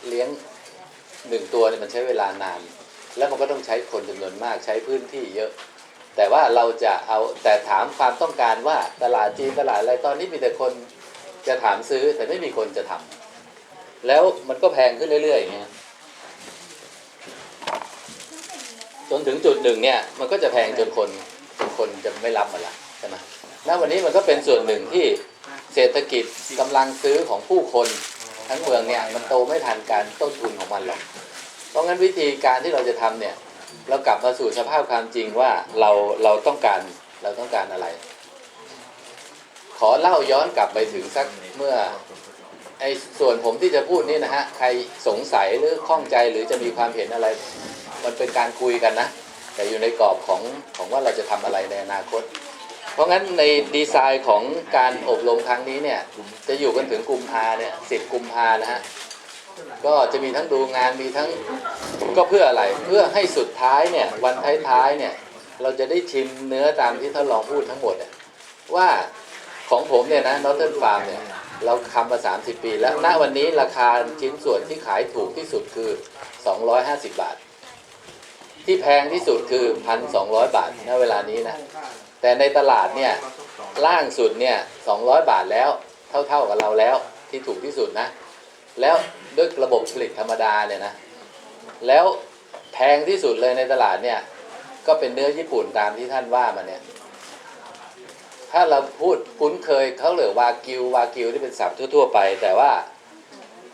เลี้ยง1 ตัวเนี่ยมันใช้เวลานานแล้วมันก็ต้องใช้คนจำนวนมากใช้พื้นที่เยอะแต่ว่าเราจะเอาแต่ถามความต้องการว่าตลาดจีนตลาดอะไรตอนนี้มีแต่คนจะถามซื้อแต่ไม่มีคนจะทำแล้วมันก็แพงขึ้นเรื่อยๆอย่างเงี้ยจนถึงจุดหนึ่งเนี่ยมันก็จะแพงจนคนจะไม่รับมันละใช่ไหมแล้ววันนี้มันก็เป็นส่วนหนึ่งที่เศรษฐกิจกำลังซื้อของผู้คนทั้งเมืองเนี่ยมันโตไม่ทันการต้นทุนของมันหรอกเพราะงั้นวิธีการที่เราจะทำเนี่ยเรากลับมาสู่สภาพความจริงว่าเราต้องการอะไรขอเล่าย้อนกลับไปถึงสักเมื่อไอ้ส่วนผมที่จะพูดนี่นะฮะใครสงสัยหรือข้องใจหรือจะมีความเห็นอะไรมันเป็นการคุยกันนะแต่อยู่ในกรอบของว่าเราจะทำอะไรในอนาคตเพราะงั้นในดีไซน์ของการอบรมครั้งนี้เนี่ยจะอยู่กันถึงกุมภาเนี่ย10 กุมภานะฮะก็จะมีทั้งดูงานมีทั้งก็เพื่ออะไรเพื่อให้สุดท้ายเนี่ยวันท้ายๆเนี่ยเราจะได้ชิมเนื้อตามที่ท่านรองพูดทั้งหมดว่าของผมเนี่ยนะNorthern Farmเนี่ยเราทำมา30 ปีแล้วณวันนี้ราคาชิ้นส่วนที่ขายถูกที่สุดคือ250 บาทที่แพงที่สุดคือ 1,200 บาทณเวลานี้นะแต่ในตลาดเนี่ยล่างสุดเนี่ย200 บาทแล้วเท่ากับเราแล้วที่ถูกที่สุดนะแล้วด้วยระบบผลิตธรรมดาเนี่ยนะแล้วแพงที่สุดเลยในตลาดเนี่ยก็เป็นเนื้อญี่ปุ่นตามที่ท่านว่ามาเนี่ยถ้าเราพูดคุ้นเคยเขาเรียกวากิวที่เป็นศัพท์ทั่วๆไปแต่ว่า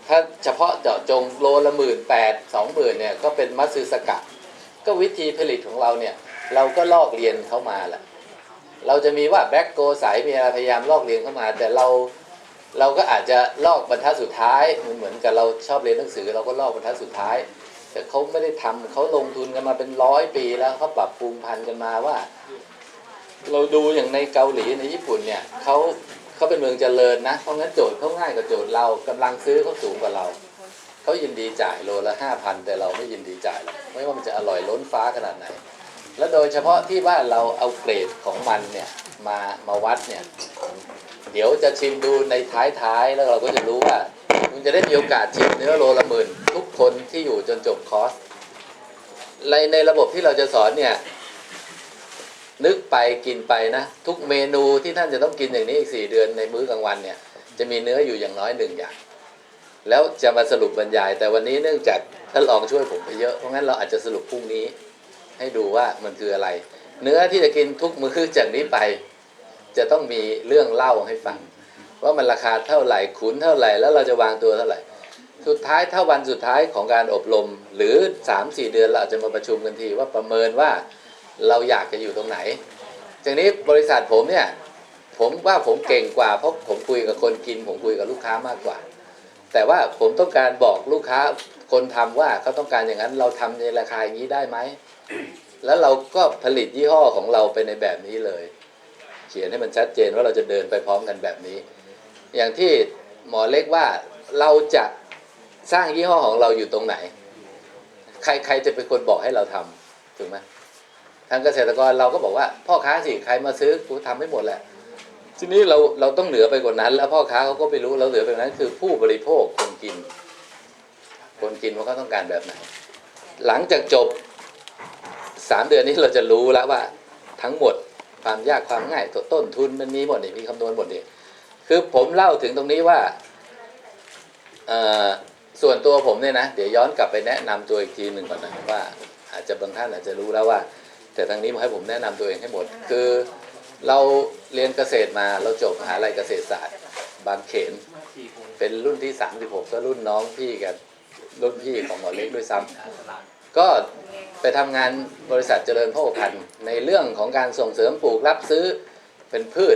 ถ้าเฉพาะเจาะจงโลละ18,000-20,000เนี่ยก็เป็นมัตสึสกะก็วิธีผลิตของเราเนี่ยเราก็ลอกเรียนเขามาแหละเราจะมีว่าแบล็กโกใสมีอะไรพยายามลอกเรียนเข้ามาแต่เราก็อาจจะลอกบรรทัดสุดท้ายเหมือนกับเราชอบเรียนหนังสือเราก็ลอกบรรทัดสุดท้ายแต่เขาไม่ได้ทำเขาลงทุนกันมาเป็น100 ปีแล้วเขาปรับปรุงพันธุ์กันมาว่าเราดูอย่างในเกาหลีในญี่ปุ่นเนี่ยเขาเป็นเมืองเจริญนะเพราะงั้นโจทย์เขาง่ายกว่าโจทย์เรากำลังซื้อเขาสูงกว่าเราเขายินดีจ่ายโลละ 5,000 แต่เราไม่ยินดีจ่ายหรอกไม่ว่ามันจะอร่อยล้นฟ้าขนาดไหนและโดยเฉพาะที่ว่าเราเอาเกรดของมันเนี่ยมาวัดเนี่ยเดี๋ยวจะชิมดูในท้ายแล้วเราก็จะรู้ว่าคุณจะได้มีโอกาสชิมเนื้อโลละหมื่นทุกคนที่อยู่จนจบคอร์สในระบบที่เราจะสอนเนี่ยนึกไปกินไปนะทุกเมนูที่ท่านจะต้องกินอย่างนี้อีก4 เดือนในมื้อกลางวันเนี่ยจะมีเนื้ออยู่อย่างน้อย1 อย่างแล้วจะมาสรุปบรรยายแต่วันนี้เนื่องจากท่านรองช่วยผมไปเยอะเพราะงั้นเราอาจจะสรุปพรุ่งนี้ให้ดูว่ามันคืออะไรเนื้อที่จะกินทุกมื้อจากนี้ไปจะต้องมีเรื่องเล่าให้ฟังว่ามันราคาเท่าไหร่ขุนเท่าไหร่แล้วเราจะวางตัวเท่าไหร่สุดท้ายถ้าวันสุดท้ายของการอบรมหรือ 3-4 เดือนเราอาจจะมาประชุมกันทีว่าประเมินว่าเราอยากจะอยู่ตรงไหนจากนี้บริษัทผมเนี่ยผมว่าผมเก่งกว่าเพราะผมคุยกับคนกินผมคุยกับลูกค้ามากกว่าแต่ว่าผมต้องการบอกลูกค้าคนทำว่าเขาต้องการอย่างนั้นเราทำในราคาอย่างนี้ได้ไหมแล้วเราก็ผลิตยี่ห้อของเราไปในแบบนี้เลยเขียนให้มันชัดเจนว่าเราจะเดินไปพร้อมกันแบบนี้อย่างที่หมอเล็กว่าเราจะสร้างยี่ห้อของเราอยู่ตรงไหนใครจะเป็นคนบอกให้เราทำถูกไหมทางเกษตรกรเราก็บอกว่าพ่อค้าสิใครมาซื้อกูทำให้หมดแหละทีนี้เราต้องเหนือไปกว่านั้นแล้วพ่อค้าเขาก็ไปรู้เราเหนือไปกว่านั้นคือผู้บริโภคคนกินว่าเขาต้องการแบบไหนหลังจากจบ3 เดือนนี้เราจะรู้แล้วว่าทั้งหมดความยากความง่ายต้นทุนมันมีหมดนี่มีคำนวณหมดนี่คือผมเล่าถึงตรงนี้ว่าส่วนตัวผมเนี่ยนะเดี๋ยวย้อนกลับไปแนะนำตัวอีกทีหนึ่งก่อนนะว่าอาจจะบางท่านอาจจะรู้แล้วว่าแต่ทางนี้มาให้ผมแนะนำตัวเองให้หมดคือเราเรียนเกษตรมาเราจบมหาวิทยาลัยเกษตรศาสตร์บางเขนเป็นรุ่นที่36ก็รุ่นน้องพี่กันรุ่นพี่ของหมอเล็กด้วยซ้ำก็ไปทำงานบริษัทเจริญโภคภัณฑ์ในเรื่องของการส่งเสริมปลูกรับซื้อเป็นพื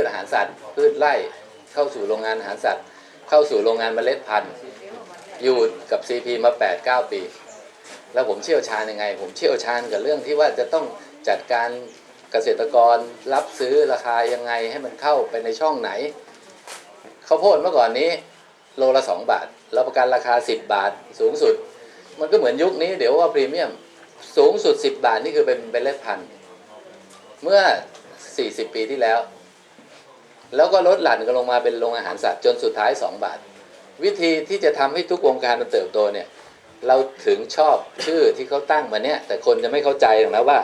ชอาหารสัตว์พืชไร่เข้าสู่โรงงานอาหารสัตว์เข้าสู่โรงงานเมล็ดพันธุ์อยู่กับ CP มา 8-9 ปีแล้วผมเชี่ยวชาญยังไงผมเชี่ยวชาญกับเรื่องที่ว่าจะต้องจัดการเกษตรกรรับซื้อราคายังไงให้มันเข้าไปในช่องไหนข้าวโพดเมื่อก่อนนี้โลละ2 บาทเราประกันราคา10 บาทสูงสุดมันก็เหมือนยุคนี้เดี๋ยวว่าพรีเมียมสูงสุด10 บาทนี่คือเป็นเมล็ดพันธุ์เมื่อ40 ปีที่แล้วก็ลดหลั่นกันลงมาเป็นโรงอาหารสัตว์จนสุดท้าย2 บาท วิธีที่จะทำให้ทุกวงการมันเติบโตเนี่ยเราถึงชอบชื่อที่เขาตั้งมาเนี่ยแต่คนจะไม่เข้าใจหรอกนะว่า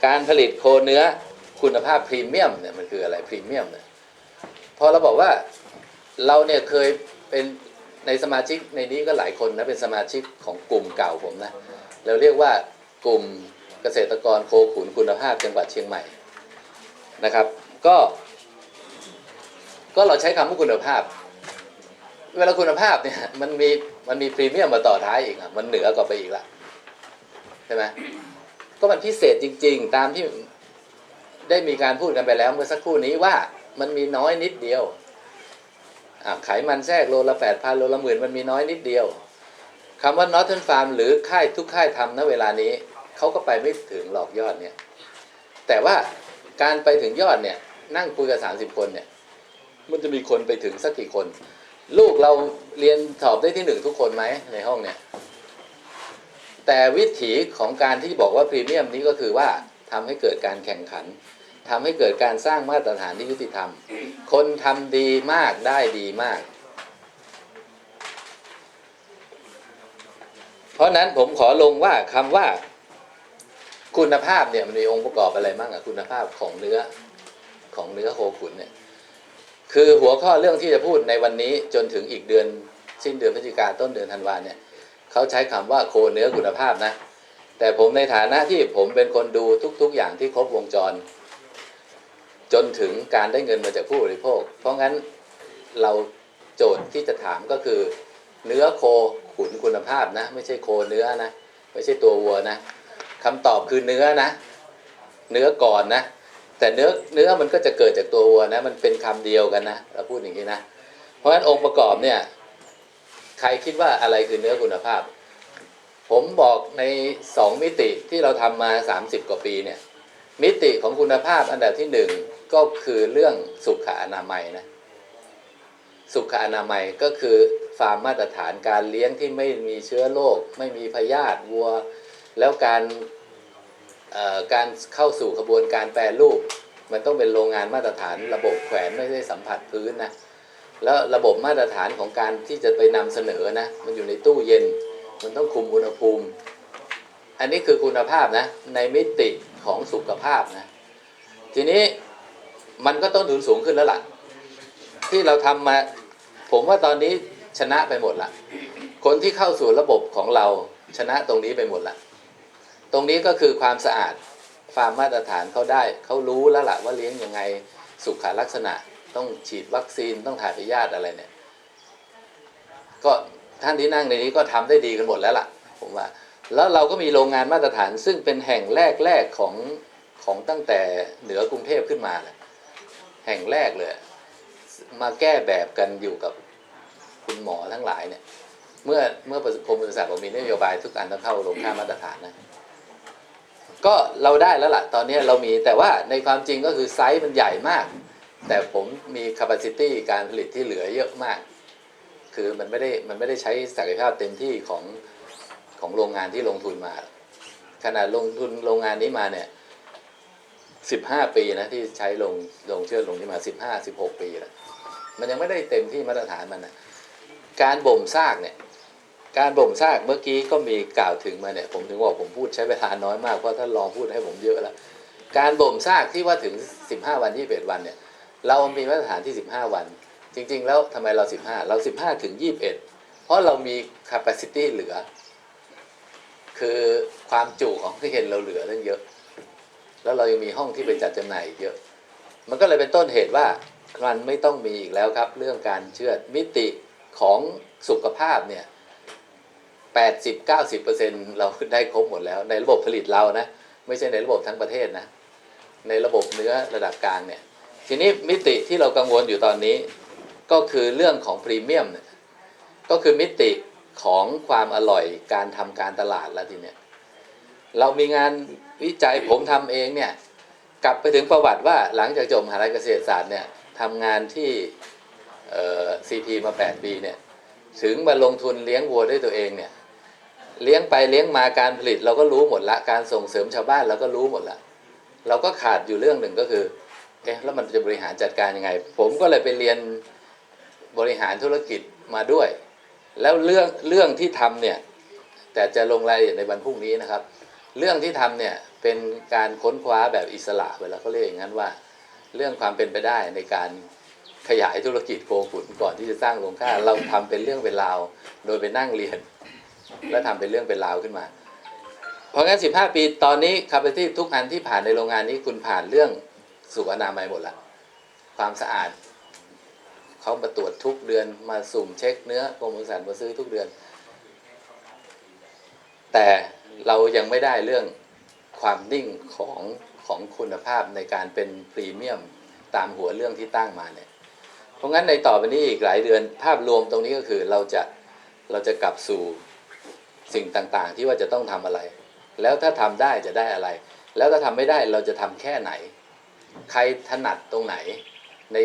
การผลิตโคเนื้อคุณภาพพรีเมียมเนี่ยมันคืออะไรพรีเมียมเนี่ยพอเราบอกว่าเราเนี่ยเคยเป็นในสมาชิกในนี้ก็หลายคนนะเป็นสมาชิกของกลุ่มเก่าผมนะเราเรียกว่ากลุ่มเกษตรกรโคขุนคุณภาพจังหวัดเชียงใหม่นะครับก็เราใช้คำว่าคุณภาพเวลาคุณภาพเนี่ยมันมีพรีเมียมมาต่อท้ายอีกอ่ะมันเหนือกว่าไปอีกละใช่ไหมก็มันพิเศษจริงๆตามที่ได้มีการพูดกันไปแล้วเมื่อสักครู่นี้ว่ามันมีน้อยนิดเดียวไขมันแทรกโลละ 8,000 โลละ 10,000มันมีน้อยนิดเดียวคำว่า Northern Farm หรือค่ายทุกค่ายทำณเวลานี้เขาก็ไปไม่ถึงหลอกยอดเนี่ยแต่ว่าการไปถึงยอดเนี่ยนั่งคุยกับ30 คนเนี่ยมันจะมีคนไปถึงสักกี่คนลูกเราเรียนสอบได้ที่1ทุกคนไหมในห้องเนี่ยแต่วิถีของการที่บอกว่าพรีเมียมนี้ก็คือว่าทำให้เกิดการแข่งขันทำให้เกิดการสร้างมาตรฐานที่ยุติธรรมคนทำดีมากได้ดีมากเพราะนั้นผมขอลงว่าคำว่าคุณภาพเนี่ยมันมีองค์ประกอบอะไรบ้างอะคุณภาพของเนื้อโคขุนเนี่ยคือหัวข้อเรื่องที่จะพูดในวันนี้จนถึงอีกเดือนสิ้นเดือนพฤศจิกาต้นเดือนธันวาเนี่ยเขาใช้คำว่าโคเนื้อคุณภาพนะแต่ผมในฐานะที่ผมเป็นคนดูทุกๆอย่างที่ครบวงจรจนถึงการได้เงินมาจากผู้บริโภคเพราะงั้นเราโจทย์ที่จะถามก็คือเนื้อโคขุนคุณภาพนะไม่ใช่โคเนื้อนะไม่ใช่ตัววัวนะคำตอบคือเนื้อนะเนื้อก่อนนะแต่เนื้อมันก็จะเกิดจากตัววัวนะมันเป็นคำเดียวกันนะเราพูดอย่างนี้นะเพราะฉะนั้นองค์ประกอบเนี่ยใครคิดว่าอะไรคือเนื้อคุณภาพผมบอกใน2มิติที่เราทำมา30กว่าปีเนี่ยมิติของคุณภาพอันดับที่1ก็คือเรื่องสุขอนามัยนะสุขอนามัยก็คือฟาร์มมาตรฐานการเลี้ยงที่ไม่มีเชื้อโรคไม่มีพยาธิวัวแล้วการเข้าสู่กระบวนการแปรรูปมันต้องเป็นโรงงานมาตรฐานระบบแขวนไม่ได้สัมผัสพื้นนะแล้วระบบมาตรฐานของการที่จะไปนำเสนอนะมันอยู่ในตู้เย็นมันต้องคุมอุณหภูมิอันนี้คือคุณภาพนะในมิติของสุขภาพนะทีนี้มันก็ต้นทุนสูงขึ้นแล้วล่ะที่เราทำมาผมว่าตอนนี้ชนะไปหมดละคนที่เข้าสู่ระบบของเราชนะตรงนี้ไปหมดละตรงนี้ก็คือความสะอาดฟาร์มมาตรฐานเขาได้เขารู้แล้วล่ะว่าเลี้ยงยังไงสุขลักษณะต้องฉีดวัคซีนต้องถ่ายพยาธิอะไรเนี่ยก็ท่านที่นั่งในนี้ก็ทำได้ดีกันหมดแล้วล่ะผมว่าแล้วเราก็มีโรงงานมาตรฐานซึ่งเป็นแห่งแรกของตั้งแต่เหนือกรุงเทพขึ้นมาแหละแห่งแรกเลยมาแก้แบบกันอยู่กับคุณหมอทั้งหลายเนี่ยเมื่อกรมปศุสัตว์บอกมีนโยบายทุกอันต้องเข้าโรงค่ามาตรฐานนะก็เราได้แล้วล่ะตอนนี้เรามีแต่ว่าในความจริงก็คือไซส์มันใหญ่มากแต่ผมมี capacity การผลิตที่เหลือเยอะมากคือมันไม่ได้ใช้ศักยภาพเต็มที่ของโรงงานที่ลงทุนมาขนาดลงทุนโรงงานนี้มาเนี่ย15 ปีนะที่ใช้ลงเชื่อลงที่มา15-16 ปีแล้วมันยังไม่ได้เต็มที่มาตรฐานมันนะการบ่มซากเนี่ยการบ่มซากเมื่อกี้ก็มีกล่าวถึงมาเนี่ยผมถึงบอกผมพูดใช้เวลาน้อยมากเพราะท่านรองพูดให้ผมเยอะแล้วการบ่มซากที่ว่าถึง15 วัน21 วันเนี่ยเรามีมาตรฐานที่15 วันจริงๆแล้วทำไมเรา15เรา15ถึง21เพราะเรามี capacity เหลือคือความจุของที่เห็นเราเหลือตั้งเยอะแล้วเรายังมีห้องที่ไปจัดจำหน่ายเยอะมันก็เลยเป็นต้นเหตุว่ามันไม่ต้องมีอีกแล้วครับเรื่องการเชื่อดมิติของสุขภาพเนี่ย80-90% เราได้ครบหมดแล้วในระบบผลิตเรานะไม่ใช่ในระบบทั้งประเทศนะในระบบเนื้อระดับกลางเนี่ยทีนี้มิติที่เรากังวลอยู่ตอนนี้ก็คือเรื่องของพรีเมียมเนี่ยก็คือมิติของความอร่อยการทำการตลาดแล้วทีเนี้ยเรามีงานวิจัยผมทำเองเนี่ยกลับไปถึงประวัติว่าหลังจากจบมหาวิทยาลัยเกษตรศาสตร์เนี่ยทำงานที่CP มา8 ปีเนี่ยถึงมาลงทุนเลี้ยงวัวด้วยตัวเองเนี่ยเลี้ยงไปเลี้ยงมาการผลิตเราก็รู้หมดละการส่งเสริมชาวบ้านเราก็รู้หมดละเราก็ขาดอยู่เรื่องหนึ่งก็คือแล้วมันจะบริหารจัดการยังไงผมก็เลยไปเรียนบริหารธุรกิจ มาด้วย แล้วเรื่องที่ทำเนี่ยแต่จะลงรายละเอียดในวันพรุ่งนี้นะครับเรื่องที่ทำเนี่ยเป็นการค้นคว้าแบบอิสระเวลาเขาเรียกอย่างนั้นว่าเรื่องความเป็นไปได้ในการขยายธุรกิจโคขุนก่อนที่จะสร้างโรงฆ่าเราทำเป็นเรื่องเป็นราวโดยไปนั่งเรียนและทำเป็นเรื่องเป็นราวขึ้นมาเพราะงั้น15 ปีตอนนี้คาปาซิตี้ทุกอันที่ผ่านในโรงงานนี้คุณผ่านเรื่องสุขอนามัยหมดละความสะอาดเขามาตรวจทุกเดือนมาสุ่มเช็คเนื้อกรมปศุสัตว์มาซื้อทุกเดือนแต่เรายังไม่ได้เรื่องความนิ่งของคุณภาพในการเป็นพรีเมียมตามหัวเรื่องที่ตั้งมาเนี่ยเพราะงั้นในต่อไปนี้อีกหลายเดือนภาพรวมตรงนี้ก็คือเราจะกลับสู่สิ่งต่างๆที่ว่าจะต้องทำอะไรแล้วถ้าทำได้จะได้อะไรแล้วถ้าทำไม่ได้เราจะทำแค่ไหนใครถนัดตรงไหน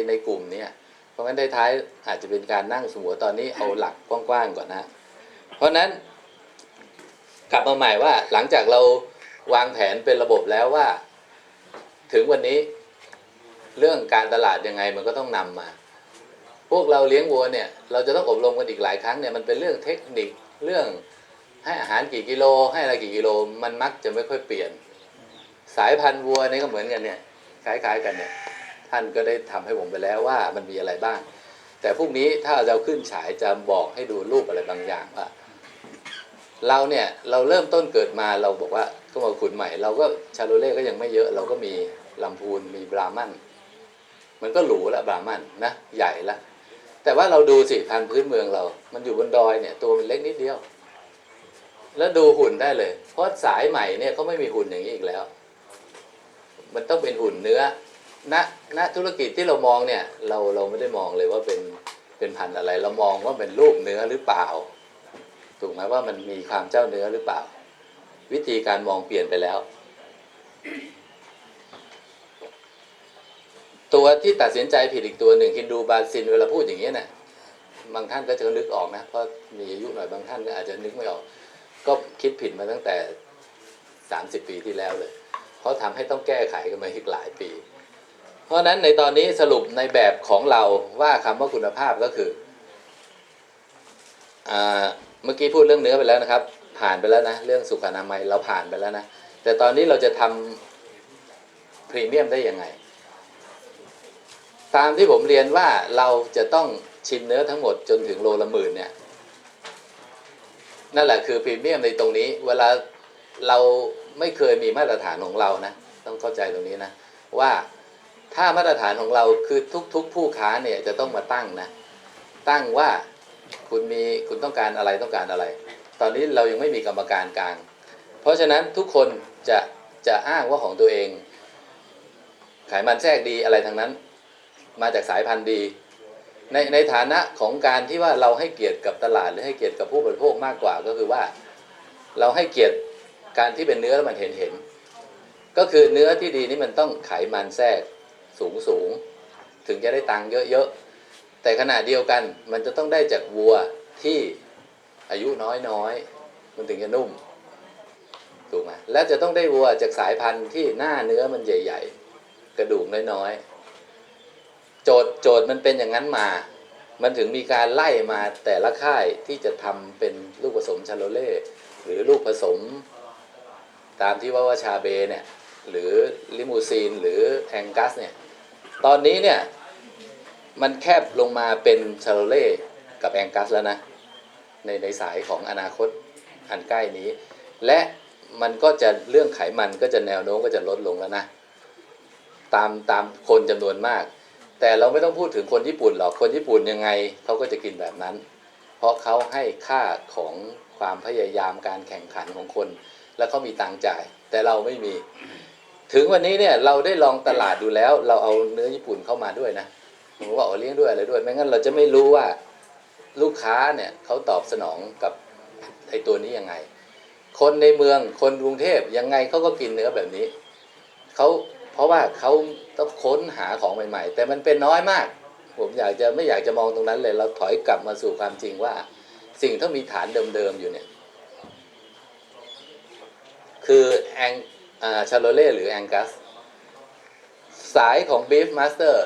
ในกลุ่มนี้เพราะงั้นท้ายอาจจะเป็นการนั่งสมมติตอนนี้เอาหลักกว้างๆก่อนนะเพราะนั้นกลับมาใหม่ว่าหลังจากเราวางแผนเป็นระบบแล้วว่าถึงวันนี้เรื่องการตลาดยังไงมันก็ต้องนำมาพวกเราเลี้ยงวัวเนี่ยเราจะต้องอบรมกันอีกหลายครั้งเนี่ยมันเป็นเรื่องเทคนิคเรื่องให้อาหารกี่กิโลให้อะไรกี่กิโลมันมักจะไม่ค่อยเปลี่ยนสายพันธุ์วัวนี่ก็เหมือนกันเนี่ยคล้ายๆกันเนี่ยท่านก็ได้ทำให้ผมไปแล้วว่ามันมีอะไรบ้างแต่พรุ่งนี้ถ้าเราขึ้นฉายจะบอกให้ดูรูปอะไรบางอย่างว่าเราเนี่ยเราเริ่มต้นเกิดมาเราบอกว่าก็มาขุนใหม่เราก็ชาโลเล่ก็ยังไม่เยอะเราก็มีลำพูนมีบราหมันมันก็หรูละบราหมันนะใหญ่ละแต่ว่าเราดูสิพันธุ์พื้นเมืองเรามันอยู่บนดอยเนี่ยตัวมันเล็กนิดเดียวแล้วดูหุ่นได้เลยเพราะสายใหม่เนี่ยเขาไม่มีหุ่นอย่างนี้อีกแล้วมันต้องเป็นหุ่นเนื้อณธุรกิจที่เรามองเนี่ยเราไม่ได้มองเลยว่าเป็นพันธุ์อะไรเรามองว่าเป็นรูปเนื้อหรือเปล่าถูกไหมว่ามันมีความเจ้าเนื้อหรือเปล่าวิธีการมองเปลี่ยนไปแล้วตัวที่ตัดสินใจผิดอีกตัวหนึ่งฮินดูบาซินเวลาพูดอย่างนี้นะบางท่านก็จะนึกออกนะเพราะมีอายุหน่อยบางท่านก็อาจจะนึกไม่ออกก็คิดผิดมาตั้งแต่30 ปีที่แล้วเลยเขาทำให้ต้องแก้ไขกันมาอีกหลายปีเพราะนั้นในตอนนี้สรุปในแบบของเราว่าคำว่าคุณภาพก็คือเมื่อกี้พูดเรื่องเนื้อไปแล้วนะครับผ่านไปแล้วนะเรื่องสุขอนามัยเราผ่านไปแล้วนะแต่ตอนนี้เราจะทำพรีเมียมได้ยังไงตามที่ผมเรียนว่าเราจะต้องชิมเนื้อทั้งหมดจนถึงโลละ10,000เนี่ยนั่นแหละคือพรีเมียมในตรงนี้เวลาเราไม่เคยมีมาตรฐานของเรานะต้องเข้าใจตรงนี้นะว่าถ้ามาตรฐานของเราคือทุกผู้ค้าเนี่ยจะต้องมาตั้งนะตั้งว่าคุณต้องการอะไรตอนนี้เรายังไม่มีกรรมการกลางเพราะฉะนั้นทุกคนจะอ้างว่าของตัวเองไขมันแทรกดีอะไรทั้งนั้นมาจากสายพันธุ์ดีในฐานะของการที่ว่าเราให้เกียรติกับตลาดหรือให้เกียรติกับผู้บริโภคมากกว่าก็คือว่าเราให้เกียรติการที่เป็นเนื้อแล้วมันเห็นก็คือเนื้อที่ดีนี่มันต้องไขมันแทรกสูงถึงจะได้ตังค์เยอะๆแต่ขณะเดียวกันมันจะต้องได้จากวัวที่อายุน้อยมันถึงจะนุ่มถูกไหมและจะต้องได้วัวจากสายพันธุ์ที่หน้าเนื้อมันใหญ่ๆกระดูกน้อยๆโจทย์มันเป็นอย่างนั้นมามันถึงมีการไล่มาแต่ละค่ายที่จะทำเป็นลูกผสมชาโลเล่หรือลูกผสมตามที่ว่าชาเบเนี่ยหรือลิมูซีนหรือแองกัสเนี่ยตอนนี้เนี่ยมันแคบลงมาเป็นชาโลเล่กับแองกัสแล้วนะในสายของอนาคตอันใกล้นี้และมันก็จะเรื่องไขมันก็จะแนวโน้มก็จะลดลงแล้วนะตามคนจำนวนมากแต่เราไม่ต้องพูดถึงคนญี่ปุ่นหรอกคนญี่ปุ่นยังไงเขาก็จะกินแบบนั้นเพราะเขาให้ค่าของความพยายามการแข่งขันของคนแล้วเขามีตังค์จ่ายแต่เราไม่มีถึงวันนี้เนี่ยเราได้ลองตลาดดูแล้วเราเอาเนื้อญี่ปุ่นเข้ามาด้วยนะผมว่าเลี้ยงด้วยอะไรด้วยไม่งั้นเราจะไม่รู้ว่าลูกค้าเนี่ยเขาตอบสนองกับไอ้ตัวนี้ยังไงคนในเมืองคนกรุงเทพยังไงเขาก็กินเนื้อแบบนี้เพราะว่าเขาต้องค้นหาของใหม่ๆแต่มันเป็นน้อยมากผมไม่อยากจะมองตรงนั้นเลยเราถอยกลับมาสู่ความจริงว่าสิ่งที่มีฐานเดิมๆอยู่เนี่ยคือชาโลเล่หรือแองกัสสายของ Beef Master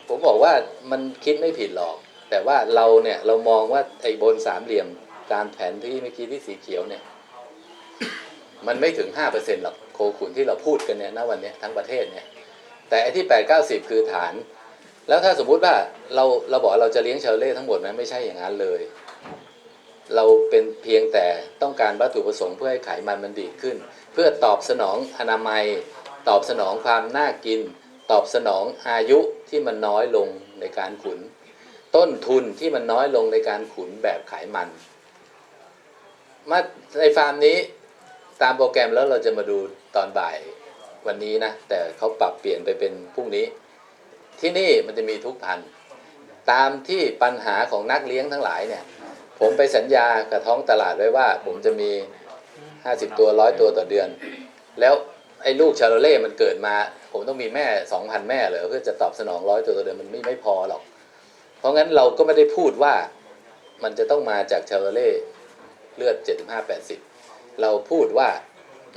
ผมบอกว่ามันคิดไม่ผิดหรอก แต่ว่าเราเนี่ยเรามองว่าไอ้บนสามเหลี่ยมตามแผนที่เมื่อกี้ที่สีเขียวเนี่ยมันไม่ถึง 5% หรอกโคขุนที่เราพูดกันเนี่ยณวันนี้ทั้งประเทศเนี่ยแต่ไอ้ที่8-90คือฐานแล้วถ้าสมมุติว่าเราบอกเราจะเลี้ยงชาเล่ทั้งหมดนะไม่ใช่อย่างนั้นเลยเราเป็นเพียงแต่ต้องการวัตถุประสงค์เพื่อให้ไขมันมันดีขึ้นเพื่อตอบสนองอนามัยตอบสนองความน่ากินตอบสนองอายุที่มันน้อยลงในการขุนต้นทุนที่มันน้อยลงในการขุนแบบไขมันมาในฟาร์มนี้ตามโปรแกรมแล้วเราจะมาดูตอนบ่ายวันนี้นะแต่เขาปรับเปลี่ยนไปเป็นพรุ่งนี้ที่นี่มันจะมีทุกพันตามที่ปัญหาของนักเลี้ยงทั้งหลายเนี่ยผมไปสัญญากับท้องตลาดไว้ว่าผมจะมี50ตัว100ตัวต่อเดือนแล้วไอ้ลูกชาโลเล่มันเกิดมาผมต้องมีแม่ 2,000 แม่เลยเพื่อจะตอบสนอง100ตัวต่อเดือนมันไม่พอหรอกเพราะงั้นเราก็ไม่ได้พูดว่ามันจะต้องมาจากชาโลเล่เลือด 75-80 เราพูดว่า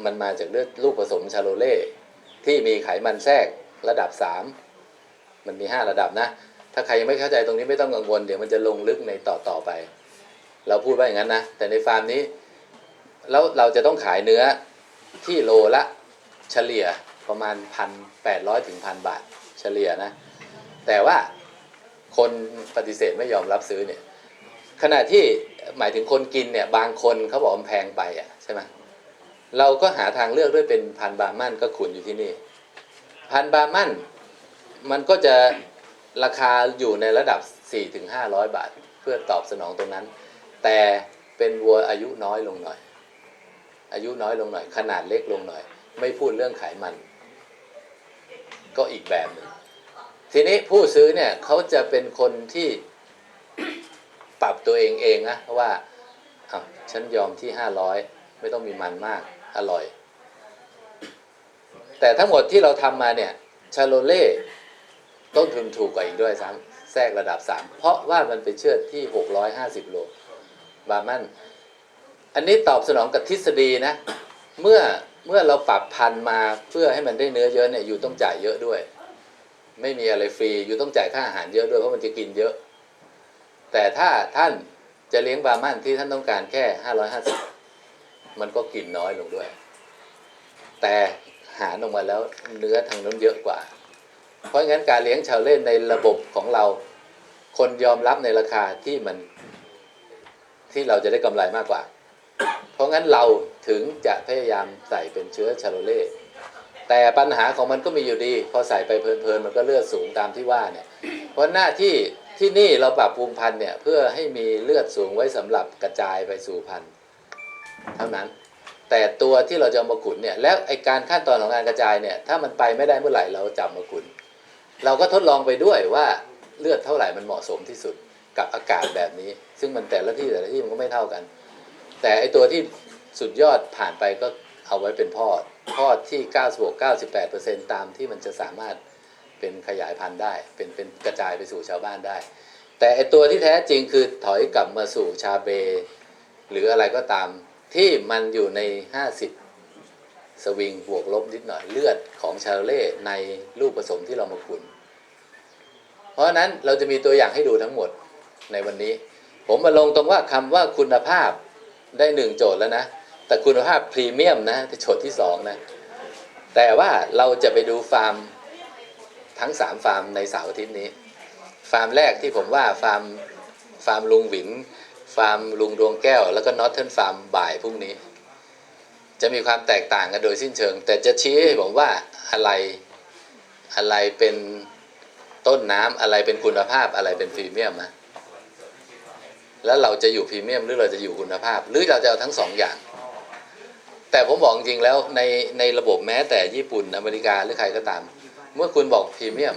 มันมาจากเลือดลูกผสมชาโลเล่ที่มีไขมันแทรกระดับ3มันมี5ระดับนะถ้าใครยังไม่เข้าใจตรงนี้ไม่ต้องกังวลเดี๋ยวมันจะลงลึกในต่อไปเราพูดว่าอย่างนั้นนะแต่ในฟาร์มนี้แล้วเราจะต้องขายเนื้อที่โลละเฉลี่ยประมาณ 1,800 ถึง 1,000 บาทเฉลี่ยนะแต่ว่าคนปฏิเสธไม่ยอมรับซื้อเนี่ยขณะที่หมายถึงคนกินเนี่ยบางคนเขาบอกมันแพงไปอ่ะใช่ไหมเราก็หาทางเลือกด้วยเป็นพันธุ์บาร์มันก็ขุนอยู่ที่นี่พันธุ์บาร์มันมันก็จะราคาอยู่ในระดับ 400-500 บาทเพื่อตอบสนองตรงนั้นแต่เป็นวัวอายุน้อยลงหน่อยอายุน้อยลงหน่อยขนาดเล็กลงหน่อยไม่พูดเรื่องไขมันก็อีกแบบหนึ่งทีนี้ผู้ซื้อเนี่ยเขาจะเป็นคนที่ปรับตัวเองนะว่าฉันยอมที่500ไม่ต้องมีมันมากอร่อยแต่ทั้งหมดที่เราทำมาเนี่ยชาโลเล่ต้นทุนถูกกว่าอีกด้วยซ้ำแทรกระดับ3เพราะว่ามันเป็นเชือดที่650โลบาร์มันอันนี้ตอบสนองกับทฤษฎีนะเมื่อเราปรับพันธุ์มาเพื่อให้มันได้เนื้อเยอะเนี่ยอยู่ต้องจ่ายเยอะด้วยไม่มีอะไรฟรีอยู่ต้องจ่ายค่าอาหารเยอะด้วยเพราะมันจะกินเยอะแต่ถ้าท่านจะเลี้ยงบาร์มันที่ท่านต้องการแค่550มันก็กินน้อยลงด้วยแต่หารออกมาแล้วเนื้อทางนั้นเยอะกว่าเพราะงั้นการเลี้ยงชาวเล่นในระบบของเราคนยอมรับในราคาที่เราจะได้กำไรมากกว่าเพราะงั้นเราถึงจะพยายามใส่เป็นเชื้อชาโลเล่แต่ปัญหาของมันก็มีอยู่ดีพอใส่ไปเพลินๆมันก็เลือดสูงตามที่ว่าเนี่ยเพราะหน้าที่ที่นี่เราปรับปรุงพันธุ์เนี่ยเพื่อให้มีเลือดสูงไว้สำหรับกระจายไปสู่พันธุ์เท่านั้นแต่ตัวที่เราจะเอามาขุนเนี่ยแล้วไอการขั้นตอนของการกระจายเนี่ยถ้ามันไปไม่ได้เมื่อไหร่เราจับมาขุนเราก็ทดลองไปด้วยว่าเลือดเท่าไหร่มันเหมาะสมที่สุดกับอากาศแบบนี้ซึ่งมันแต่ละที่มันก็ไม่เท่ากันแต่ไอตัวที่สุดยอดผ่านไปก็เอาไว้เป็นพอดที่ 96-98% ตามที่มันจะสามารถเป็นขยายพันธุ์ได้เป็นกระจายไปสู่ชาวบ้านได้แต่ไอตัวที่แท้จริงคือถอยกลับมาสู่ชาเบหรืออะไรก็ตามที่มันอยู่ใน50สวิงบวกลบนิดหน่อยเลือดของชาโลเล่ในลูกผสมที่เรามาขุนเพราะนั้นเราจะมีตัวอย่างให้ดูทั้งหมดในวันนี้ผมมาลงตรงว่าคำว่าคุณภาพได้1โจทย์แล้วนะแต่คุณภาพพรีเมียมนะโจทย์ที่2นะแต่ว่าเราจะไปดูฟาร์มทั้ง3ฟาร์มในเสาร์อาทิตย์นี้ฟาร์มแรกที่ผมว่าฟาร์มลุงหวินฟาร์มลุงดวงแก้วแล้วก็นอร์เทิร์นฟาร์มบ่ายพรุ่งนี้จะมีความแตกต่างกันโดยสิ้นเชิงแต่จะชี้ให้ผมว่าอะไรเป็นต้นน้ำอะไรเป็นคุณภาพอะไรเป็นพรีเมียมนะแล้วเราจะอยู่พรีเมียมหรือเราจะอยู่คุณภาพหรือเราจะเอาทั้ง2อย่างแต่ผมบอกจริงแล้วในระบบแม้แต่ญี่ปุ่นอเมริกาหรือใครก็ตามเมื่อคุณบอกพรีเมียม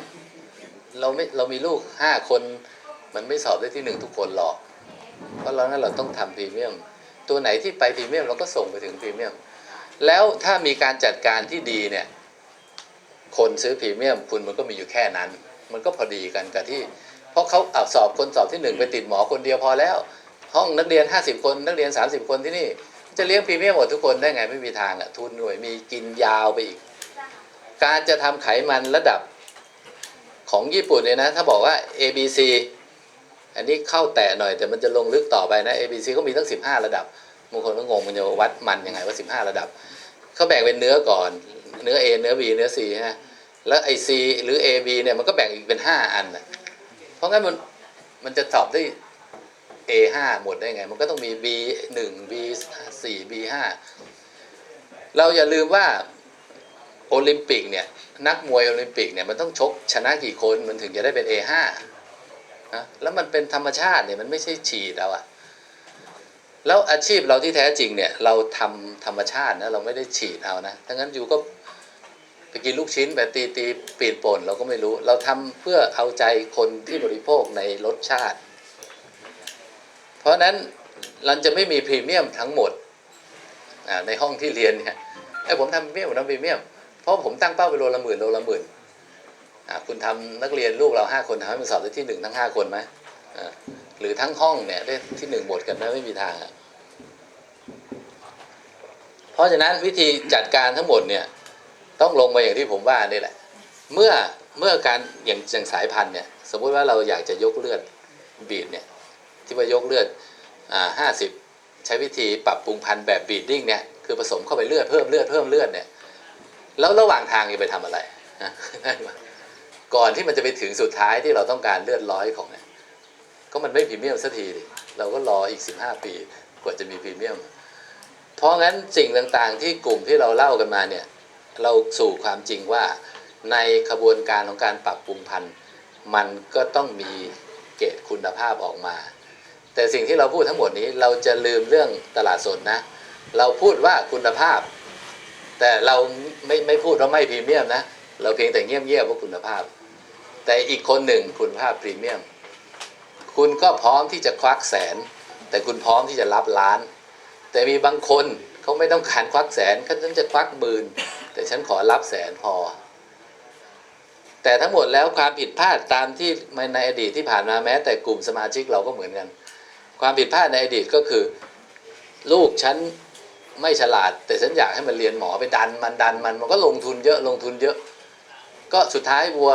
เรามีลูก5คนมันไม่สอบได้ที่1ทุกคนหรอกเพราะเราต้องทำพรีเมียมตัวไหนที่ไปพรีเมียมเราก็ส่งไปถึงพรีเมียมแล้วถ้ามีการจัดการที่ดีเนี่ยคนซื้อพรีเมียมคุณมันก็มีอยู่แค่นั้นมันก็พอดีกันกับที่เพราะเขาสอบคนสอบที่1ไปติดหมอคนเดียวพอแล้วห้องนักเรียน50คนนักเรียน30คนที่นี่จะเลี้ยงพรีเมียมหมดทุกคนได้ไงไม่มีทางทุนหน่วยมีกินยาวไปอีกการจะทำไขมันระดับของญี่ปุ่นเนี่ยนะถ้าบอกว่า ABC อันนี้เข้าแตะหน่อยแต่มันจะลงลึกต่อไปนะ ABC ก็มีตั้ง15ระดับบางคนก็งงมันจะวัดมันยังไงว่า15ระดับเขาแบ่งเป็นเนื้อก่อนเนื้อ A เนื้อ B เนื้อ C ฮะแล้วไอ C หรือ A B เนี่ยมันก็แบ่งอีกเป็น5อันนะเพราะงั้นมันจะตอบได้ A5 หมดได้ไงมันก็ต้องมี B1 B4 B5 เราอย่าลืมว่าโอลิมปิกเนี่ยนักมวยโอลิมปิกเนี่ยมันต้องชกชนะกี่คนมันถึงจะได้เป็น A5 นะแล้วมันเป็นธรรมชาติเนี่ยมันไม่ใช่ฉีดแล้วอะแล้วอาชีพเราที่แท้จริงเนี่ยเราทำธรรมชาตินะเราไม่ได้ฉีดเอานะถ้างั้นอยู่ก็ไปกินลูกชิ้นแบบตีปีนป่นเราก็ไม่รู้เราทำเพื่อเอาใจคนที่บริโภคในรสชาติเพราะนั้นเราจะไม่มีพรีเมียมทั้งหมดในห้องที่เรียนเนี่ยผมทำพรีเมียมผมทำพรีเมียมเพราะผมตั้งเป้าไปโลละหมื่นคุณทำนักเรียนลูกเรา5 คนทำให้มันสอบได้ที่1ทั้ง5 คนไหมหรือทั้งห้องเนี่ยได้ที่1หมดกันนะไม่มีทางเพราะฉะนั้นวิธีจัดการทั้งหมดเนี่ยต้องลงมาอย่างที่ผมว่านี่แหละเมื่อการอย่างสายพันธุ์เนี่ยสมมุติว่าเราอยากจะยกเลือดบีดเนี่ยที่ว่ายกเลือด50ใช้วิธีปรับปรุงพันธุ์แบบบีดดิ้งเนี่ยคือผสมเข้าไปเลือดเพิ่มเลือดเนี่ยแล้วระหว่างทางจะไปทำอะไรก่อนที่มันจะไปถึงสุดท้ายที่เราต้องการเลือดร้อยของเนี่ยก็มันไม่พรีเมียมสักทีเราก็รออีก15 ปีกว่าจะมีพรีเมียมเพราะงั้นสิ่งต่างๆที่กลุ่มที่เราเล่ากันมาเนี่ยเราสู่ความจริงว่าในขบวนการของการปรับปรุงพันธุ์มันก็ต้องมีเกรดคุณภาพออกมาแต่สิ่งที่เราพูดทั้งหมดนี้เราจะลืมเรื่องตลาดสดนะเราพูดว่าคุณภาพแต่เราไม่พูดว่าไม่พรีเมียมนะเราเพียงแต่เงียบว่าคุณภาพแต่อีกคนหนึ่งคุณภาพพรีเมียมคุณก็พร้อมที่จะควักแสนแต่คุณพร้อมที่จะรับล้านแต่มีบางคนเขาไม่ต้องการควักแสนเขาจะควัก10,000แต่ฉันขอรับแสนพอแต่ทั้งหมดแล้วความผิดพลาดตามที่ในอดีตที่ผ่านมาแม้แต่กลุ่มสมาชิกเราก็เหมือนกันความผิดพลาดในอดีตก็คือลูกฉันไม่ฉลาดแต่ฉันอยากให้มันเรียนหมอไปดันมันก็ลงทุนเยอะก็สุดท้ายวัว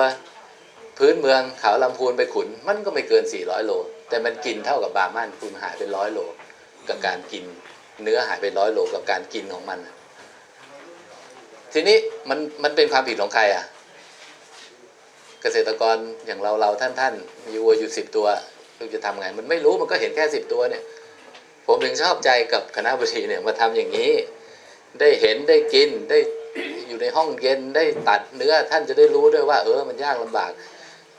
พื้นเมืองเขาลำพูนไปขุนมันก็ไม่เกิน400 โลแต่มันกินเท่ากับบาร์มันคุณหายไป100 โลกับการกินเนื้อหายไป100 โลกับการกินของมันทีนี้มันเป็นความผิดของใครเกษตรกรอย่างเราท่านมีวัวอยู่10 ตัวเราจะทำไงมันไม่รู้มันก็เห็นแค่10 ตัวเนี่ยผมถึงชอบใจกับคณะบดีเนี่ยมาทำอย่างนี้ได้เห็นได้กินได้อยู่ในห้องเย็นได้ตัดเนื้อท่านจะได้รู้ด้วยว่ามันยากลำบาก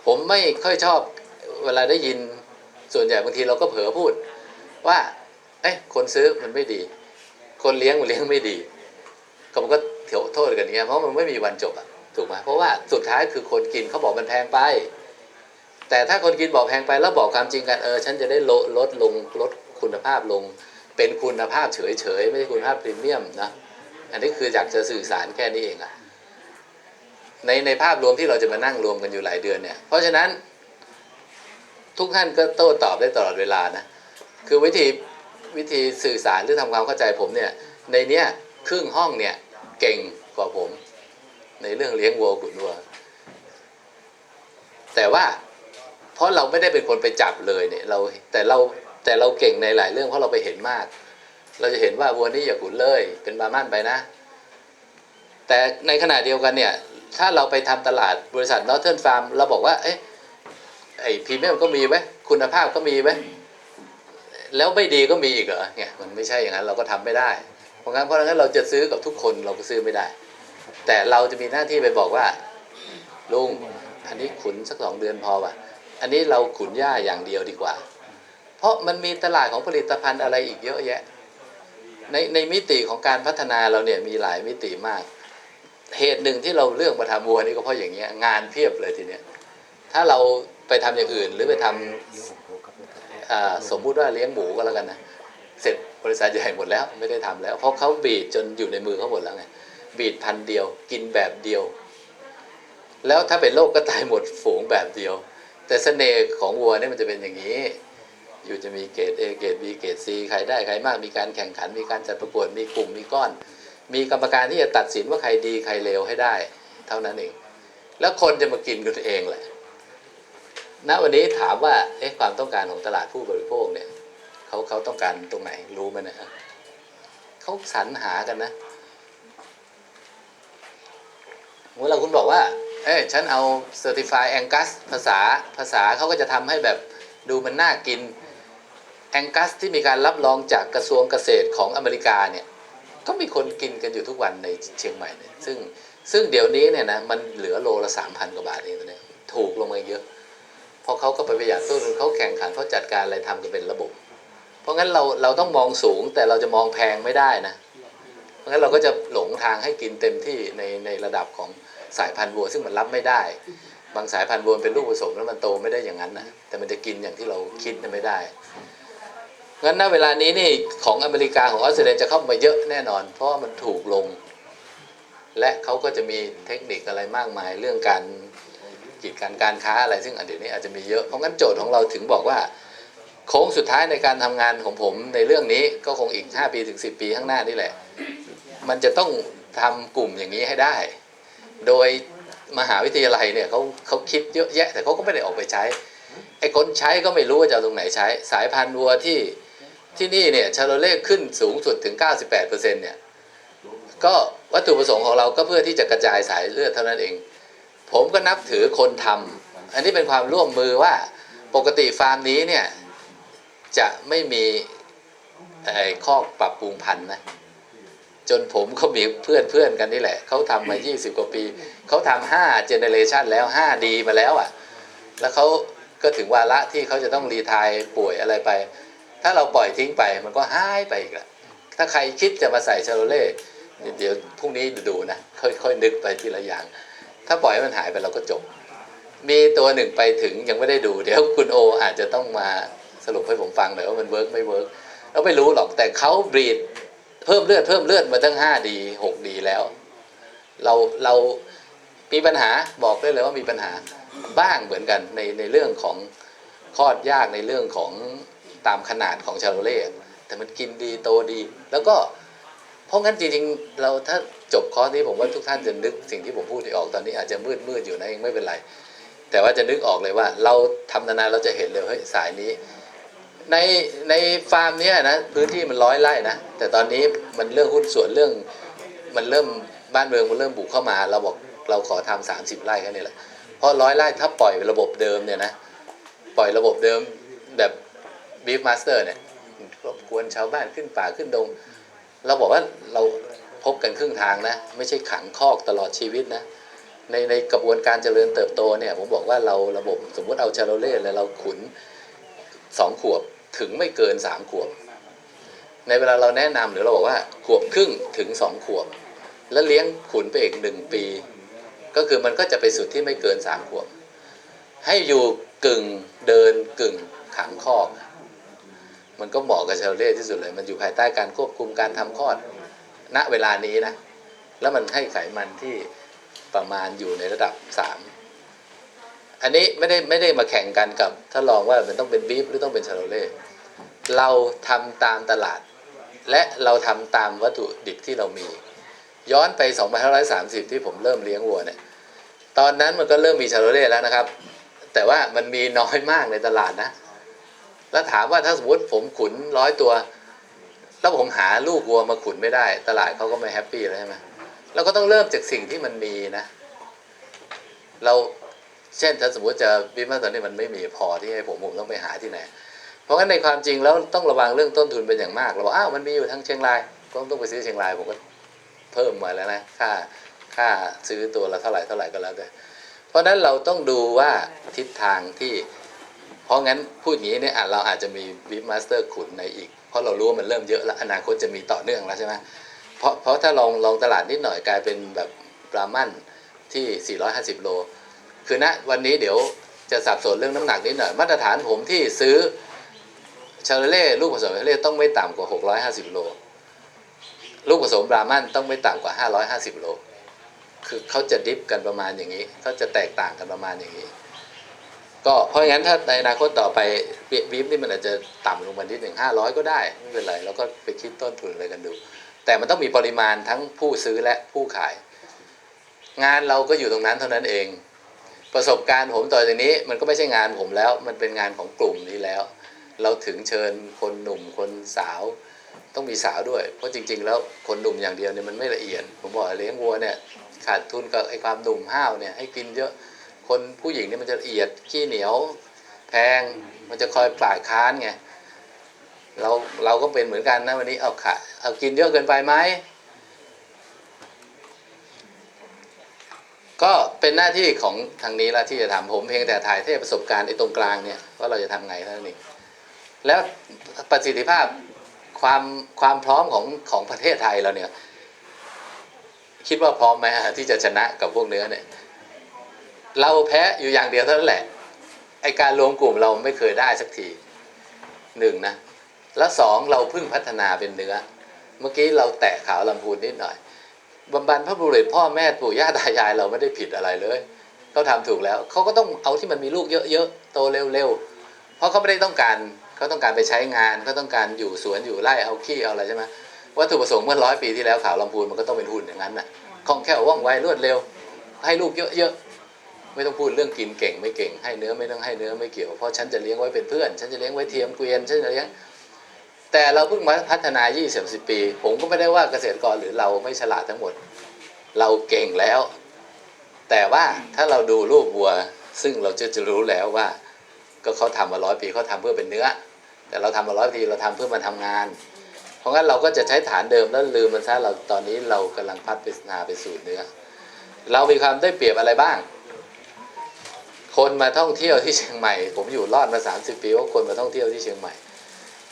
ผมไม่ค่อยชอบเวลาได้ยินส่วนใหญ่บางทีเราก็เผลอพูดว่าคนซื้อมันไม่ดีคนเลี้ยงมันเลี้ยงไม่ดีก็มันก็เถียวโทษกันเนี้ยเพราะมันไม่มีวันจบถูกไหมเพราะว่าสุดท้ายคือคนกินเขาบอกมันแพงไปแต่ถ้าคนกินบอกแพงไปแล้วบอกความจริงกันฉันจะได้ลดคุณภาพลงเป็นคุณภาพเฉยไม่ใช่คุณภาพพรีเมียมนะอันนี้คืออยากจะสื่อสารแค่นี้เองในภาพรวมที่เราจะมานั่งรวมกันอยู่หลายเดือนเนี่ยเพราะฉะนั้นทุกท่านก็โต้ตอบได้ตลอดเวลานะคือวิธีสื่อสารหรือทำความเข้าใจผมเนี่ยในเนี้ยครึ่งห้องเนี่ยเก่งกว่าผมในเรื่องเลี้ยงวัวขุนวัวแต่ว่าเพราะเราไม่ได้เป็นคนไปจับเลยเนี่ยแต่เราเก่งในหลายเรื่องเพราะเราไปเห็นมากเราจะเห็นว่าวัวนี้อย่าขุนเลยเป็นบาร์มันไปนะแต่ในขณะเดียวกันเนี่ยถ้าเราไปทำตลาดบริษัท Northern Farm เราบอกว่าไอ้พรีเมียมก็มีไว้คุณภาพก็มีไว้แล้วไม่ดีก็มีอีกเหรอเนี่ยมันไม่ใช่อย่างนั้นเราก็ทำไม่ได้เพราะงั้นเราจะซื้อกับทุกคนเราก็ซื้อไม่ได้แต่เราจะมีหน้าที่ไปบอกว่าลุงอันนี้ขุนสัก2 เดือนพอว่ะอันนี้เราขุนหญ้าอย่างเดียวดีกว่าเพราะมันมีตลาดของผลิตภัณฑ์อะไรอีกเยอะแยะในมิติของการพัฒนาเราเนี่ยมีหลายมิติมากเหตุหนึ่งที่เราเลือกมาทำวัวนี่ก็เพราะอย่างเงี้ยงานเพียบเลยทีเนี้ยถ้าเราไปทำอย่างอื่นหรือไปทำสมมุติว่าเลี้ยงหมูก็แล้วกันนะเสร็จบริษัทใหญ่หมดแล้วไม่ได้ทำแล้วเพราะเขาบีดจนอยู่ในมือเขาหมดแล้วไงบีดพันเดียวกินแบบเดียวแล้วถ้าเป็นโรคก็ตายหมดฝูงแบบเดียวแต่เสน่ห์ของวัวเนี่ยมันจะเป็นอย่างนี้อยู่จะมีเกรด A เกรด B เกรด C ใครได้ใครมากมีการแข่งขันมีการจัดประกวดมีกลุ่มมีก้อนมีกรรมการที่จะตัดสินว่าใครดีใครเลวให้ได้เท่านั้นเองแล้วคนจะมากินกันเองแหละ ณวันนี้ถามว่าความต้องการของตลาดผู้บริโภคเนี่ยเขาต้องการตรงไหนรู้ไหมนะเขาสรรหากันนะเมื่อเราคุณบอกว่าฉันเอา Certified Angus ภาษาเขาก็จะทำให้แบบดูมันน่ากิน Angus ที่มีการรับรองจากกระทรวงเกษตรของอเมริกาเนี่ยก็มีคนกินกันอยู่ทุกวันในเชียงใหม่เนี่ยซึ่งเดี๋ยวนี้เนี่ยนะมันเหลือโลละ 3,000 กว่าบาทเองเนี่ยถูกลงมาเยอะเพราะเขาก็ไปประหยัดต้นทุนเขาแข่งขันเขาจัดการอะไรทำกันเป็นระบบเพราะงั้นเราต้องมองสูงแต่เราจะมองแพงไม่ได้นะเพราะงั้นเราก็จะหลงทางให้กินเต็มที่ในระดับของสายพันธุ์วัวซึ่งมันรับไม่ได้บางสายพันธุ์วัวเป็นลูกผสมแล้วมันโตไม่ได้อย่างนั้นนะแต่มันจะกินอย่างที่เราคิดไม่ได้งั้นณเวลานี้นี่ของอเมริกาของออสเตรเลียจะเข้ามาเยอะแน่นอนเพราะมันถูกลงและเขาก็จะมีเทคนิคอะไรมากมายเรื่องการกีดกันการค้าอะไรซึ่งเดี๋ยวนี้อาจจะมีเยอะเพราะงั้นโจทย์ของเราถึงบอกว่าโค้งสุดท้ายในการทำงานของผมในเรื่องนี้ก็คงอีก5 ปีถึง 10 ปีข้างหน้านี่แหละมันจะต้องทำกลุ่มอย่างนี้ให้ได้โดยมหาวิทยาลัยเนี่ยเขาคิดเยอะแยะแต่เขาก็ไม่ได้ออกไปใช้ไอ้คนใช้ก็ไม่รู้ว่าจะเอาตรงไหนใช้สายพันธุ์วัวที่นี่เนี่ยชาโลเล่ขึ้นสูงสุดถึง 98% เนี่ยก็วัตถุประสงค์ของเราก็เพื่อที่จะกระจายสายเลือดเท่านั้นเองผมก็นับถือคนทำอันนี้เป็นความร่วมมือว่าปกติฟาร์มนี้เนี่ยจะไม่มีข้อปรับปรุงพันธุ์นะจนผมก็มีเพื่อนกันนี่แหละเขาทำมา20 กว่าปีเขาทำ5 generation แล้ว5 ดีมาแล้วอ่ะแล้วเขาก็ถึงวาระที่เขาจะต้องรีไทร์ป่วยอะไรไปถ้าเราปล่อยทิ้งไปมันก็หายไปอีกละถ้าใครคิดจะมาใส่ชาโลเล่เดี๋ยวพรุ่งนี้ดูนะค่อยๆนึกไปทีละอย่างถ้าปล่อยให้มันหายไปเราก็จบมีตัวหนึ่งไปถึงยังไม่ได้ดูเดี๋ยวคุณโออาจจะต้องมาสรุปให้ผมฟังหน่อยว่ามันเวิร์กไม่เวิร์กเราไม่รู้หรอกแต่เขาบรีดเพิ่มเลือดมาตั้ง5 ดี6 ดีแล้วเรามีปัญหาบอกได้เลยว่ามีปัญหาบ้างเหมือนกันในเรื่องของคลอดยากในเรื่องของตามขนาดของชาโลเล่แต่มันกินดีโตดีแล้วก็เพราะงั้นจริงๆเราถ้าจบคอร์สนี้ผมว่าทุกท่านจะนึกสิ่งที่ผมพูดออกตอนนี้อาจจะมืดอยู่นะเองไม่เป็นไรแต่ว่าจะนึกออกเลยว่าเราทำนานๆเราจะเห็นเลยเฮ้ยสายนี้ในฟาร์มนี้นะพื้นที่มัน100 ไร่นะแต่ตอนนี้มันเรื่องหุ้นส่วนเรื่องมันเริ่มบ้านเมืองมันเริ่มบุกเข้ามาเราบอกเราขอทำ30 ไร่แค่นี้แหละเพราะ100 ไร่ถ้าปล่อยระบบเดิมเนี่ยนะปล่อยระบบเดิมแบบบีฟมาสเตอร์เนี่ยรบกวนชาวบ้านขึ้นป่าขึ้นดงเราบอกว่าเราพบกันครึ่งทางนะไม่ใช่ขังคอกตลอดชีวิตนะในกระบวนการเจริญเติบโตเนี่ยผมบอกว่าเราระบบสมมติเอาชาโลเล่แล้วเราขุน2 ขวบถึงไม่เกิน3 ขวบในเวลาเราแนะนำหรือเราบอกว่า1 ขวบครึ่งถึง2 ขวบแล้วเลี้ยงขุนไปอีก1 ปีก็คือมันก็จะไปสุดที่ไม่เกิน3 ขวบให้อยู่กึ่งเดินกึ่งขังคอกมันก็เหมาะกับชาโลเล่ที่สุดเลยมันอยู่ภายใต้การควบคุมการทำคลอดณเวลานี้นะแล้วมันให้ไขมันที่ประมาณอยู่ในระดับ3อันนี้ไม่ได้มาแข่งกันกับถ้าลองว่ามันต้องเป็นบีฟหรือต้องเป็นชาโลเล่เราทำตามตลาดและเราทำตามวัตถุดิบที่เรามีย้อนไป2530ที่ผมเริ่มเลี้ยงวัวเนี่ยตอนนั้นมันก็เริ่มมีชาโลเล่แล้วนะครับแต่ว่ามันมีน้อยมากในตลาดนะแล้วถามว่าถ้าสมมติผมขุน100 ตัวแล้วผมหาลูกวัวมาขุนไม่ได้ตลาดเขาก็ไม่แฮปปี้แล้วใช่ไหมเราก็ต้องเริ่มจากสิ่งที่มันมีนะเราเช่นถ้าสมมติจะบีฟมาตอนนี้มันไม่มีพอที่ให้ผมต้องไปหาที่ไหนเพราะงั้นในความจริงแล้วต้องระวังเรื่องต้นทุนเป็นอย่างมากเราบอกอ้าวมันมีอยู่ทั้งเชียงรายก็ต้องไปซื้อเชียงรายผมก็เพิ่มมาแล้วนะค่าซื้อตัวละเท่าไหร่ก็แล้วแต่เพราะนั้นเราต้องดูว่าทิศทางที่เพราะงั้นพูดอย่างนี้เนี่ยเราอาจจะมีบีฟมาสเตอร์ขุนในอีกเพราะเรารู้ว่ามันเริ่มเยอะแล้วอนาคตจะมีต่อเนื่องแล้วใช่ไหมเพราะถ้าลองตลาดนิดหน่อยกลายเป็นแบบบรามันที่450 โลคือณวันนี้เดี๋ยวจะสับสนเรื่องน้ำหนักนิดหน่อยมาตรฐานผมที่ซื้อชาโลเล่ลูกผสมชาโลเล่ต้องไม่ต่ำกว่า650 โลลูกผสมบรามันต้องไม่ต่ำกว่า550 โลคือเขาจะดิฟกันประมาณอย่างนี้เขาจะแตกต่างกันประมาณอย่างนี้ก็เพราะงั้นถ้าในอนาคตต่อไปบีฟนี่มันอาจจะต่ำลงมานิดหนึ่ง500ก็ได้ไม่เป็นไรแล้วก็ไปคิดต้นทุนอะไรกันดูแต่มันต้องมีปริมาณทั้งผู้ซื้อและผู้ขายงานเราก็อยู่ตรงนั้นเท่านั้นเอง ประสบการณ์ผมต่อจากนี้มันก็ไม่ใช่งานผมแล้วมันเป็นงานของกลุ่มนี้แล้วเราถึงเชิญคนหนุ่มคนสาวต้องมีสาวด้วยเพราะจริงๆแล้วคนหนุ่มอย่างเดียวเนี่ยมันไม่ละเอียดผมบอกเลี้ยงวัวเนี่ยขาดทุนกับไอ้ความหนุ่มห้าวเนี่ยให้กินเยอะคนผู้หญิงเนี่ยมันจะละเอียดขี้เหนียวแพงมันจะคอยปาดค้านไงเราก็เป็นเหมือนกันนะวันนี้เอากินเยอะเกินไปไหมก็เป็นหน้าที่ของทางนี้ละที่จะทำผมเพียงแต่ถ่ายทอดประสบการณ์ในตรงกลางเนี่ยว่าเราจะทำไงเท่านั้นเองแล้วประสิทธิภาพความพร้อมของประเทศไทยเราเนี่ยคิดว่าพร้อมไหมที่จะชนะกับพวกเนื้อเนี่ยเราแพ้อยู่อย่างเดียวเท่านั้นแหละไอการรวมกลุ่มเราไม่เคยได้สักทีหนึ่งนะแล้วสองเราเพิ่งพัฒนาเป็นเนื้อเมื่อกี้เราแตะขาวลำพูนนิดหน่อยบำบัดพระบุรุษพ่อแม่ปู่ย่าตายายเราไม่ได้ผิดอะไรเลยเขาทำถูกแล้วเขาก็ต้องเอาที่มันมีลูกเยอะๆโตเร็วๆเพราะเขาไม่ได้ต้องการเขาต้องการไปใช้งานเขาต้องการอยู่สวนอยู่ไร่เอาขี้เอาอะไรใช่ไหมวัตถุประสงค์เมื่อ100 ปีที่แล้วขาวลำพูนมันก็ต้องเป็นหุ่นอย่างนั้นน่ะคล่องแคล่วว่องไวรวดเร็วให้ลูกเยอะๆไม่ต้องพูดเรื่องกินเก่งไม่เก่งให้เนื้อไม่ต้องให้เนื้อไม่เกี่ยวเพราะฉันจะเลี้ยงไว้เป็นเพื่อนฉันจะเลี้ยงไว้เทียมเกวียนฉันจะเลี้ยงแต่เราเพิ่งมาพัฒนา20-10 ปีผมก็ไม่ได้ว่าเกษตรกรหรือเราไม่ฉลาดทั้งหมดเราเก่งแล้วแต่ว่าถ้าเราดูรูปวัวซึ่งเราจะรู้แล้วว่าก็เขาทำมา100 ปีเขาทำเพื่อเป็นเนื้อแต่เราทำมา100 ปีเราทำเพื่อมาทำงานเพราะงั้นเราก็จะใช้ฐานเดิมแล้วลืมมันซะเราตอนนี้เรากำลังพัฒนาไปสู่เนื้อเรามีความได้เปรียบอะไรบ้างคนมาท่องเที่ยวที่เชียงใหม่ผมอยู่รอดมา30 ปีว่าคนมาท่องเที่ยวที่เชียงใหม่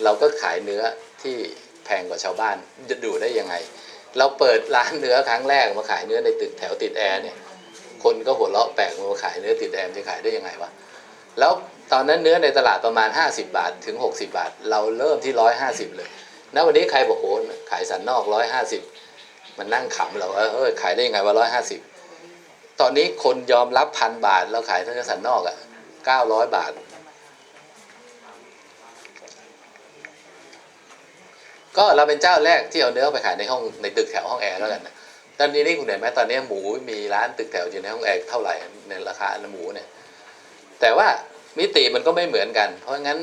เราก็ขายเนื้อที่แพงกว่าชาวบ้านจะดูได้ยังไงเราเปิดร้านเนื้อครั้งแรกมาขายเนื้อในตึกแถวติดแอร์เนี่ยคนก็หัวเราะแปลกมาขายเนื้อติดแอร์จะขายได้ยังไงวะแล้วตอนนั้นเนื้อในตลาดประมาณ50 บาทถึง60 บาทเราเริ่มที่150เลยณวันนี้ใครบอกโหขายสันนอก150มันนั่งขำเราว่าขายได้ยังไงว่า150ตอนนี้คนยอมรับ1,000 บาทเราขายเนื้อสันนอก900 บาทก็เราเป็นเจ้าแรกที่เอาเนื้อไปขายในห้องในตึกแถวห้องแอร์แล้วกันนะตอนนี้นี่คุณเห็นไหมตอนนี้หมูมีร้านตึกแถวอยู่ในห้องแอร์เท่าไหร่ในราคาหมูเนี่ยแต่ว่ามิติมันก็ไม่เหมือนกันเพราะงั้น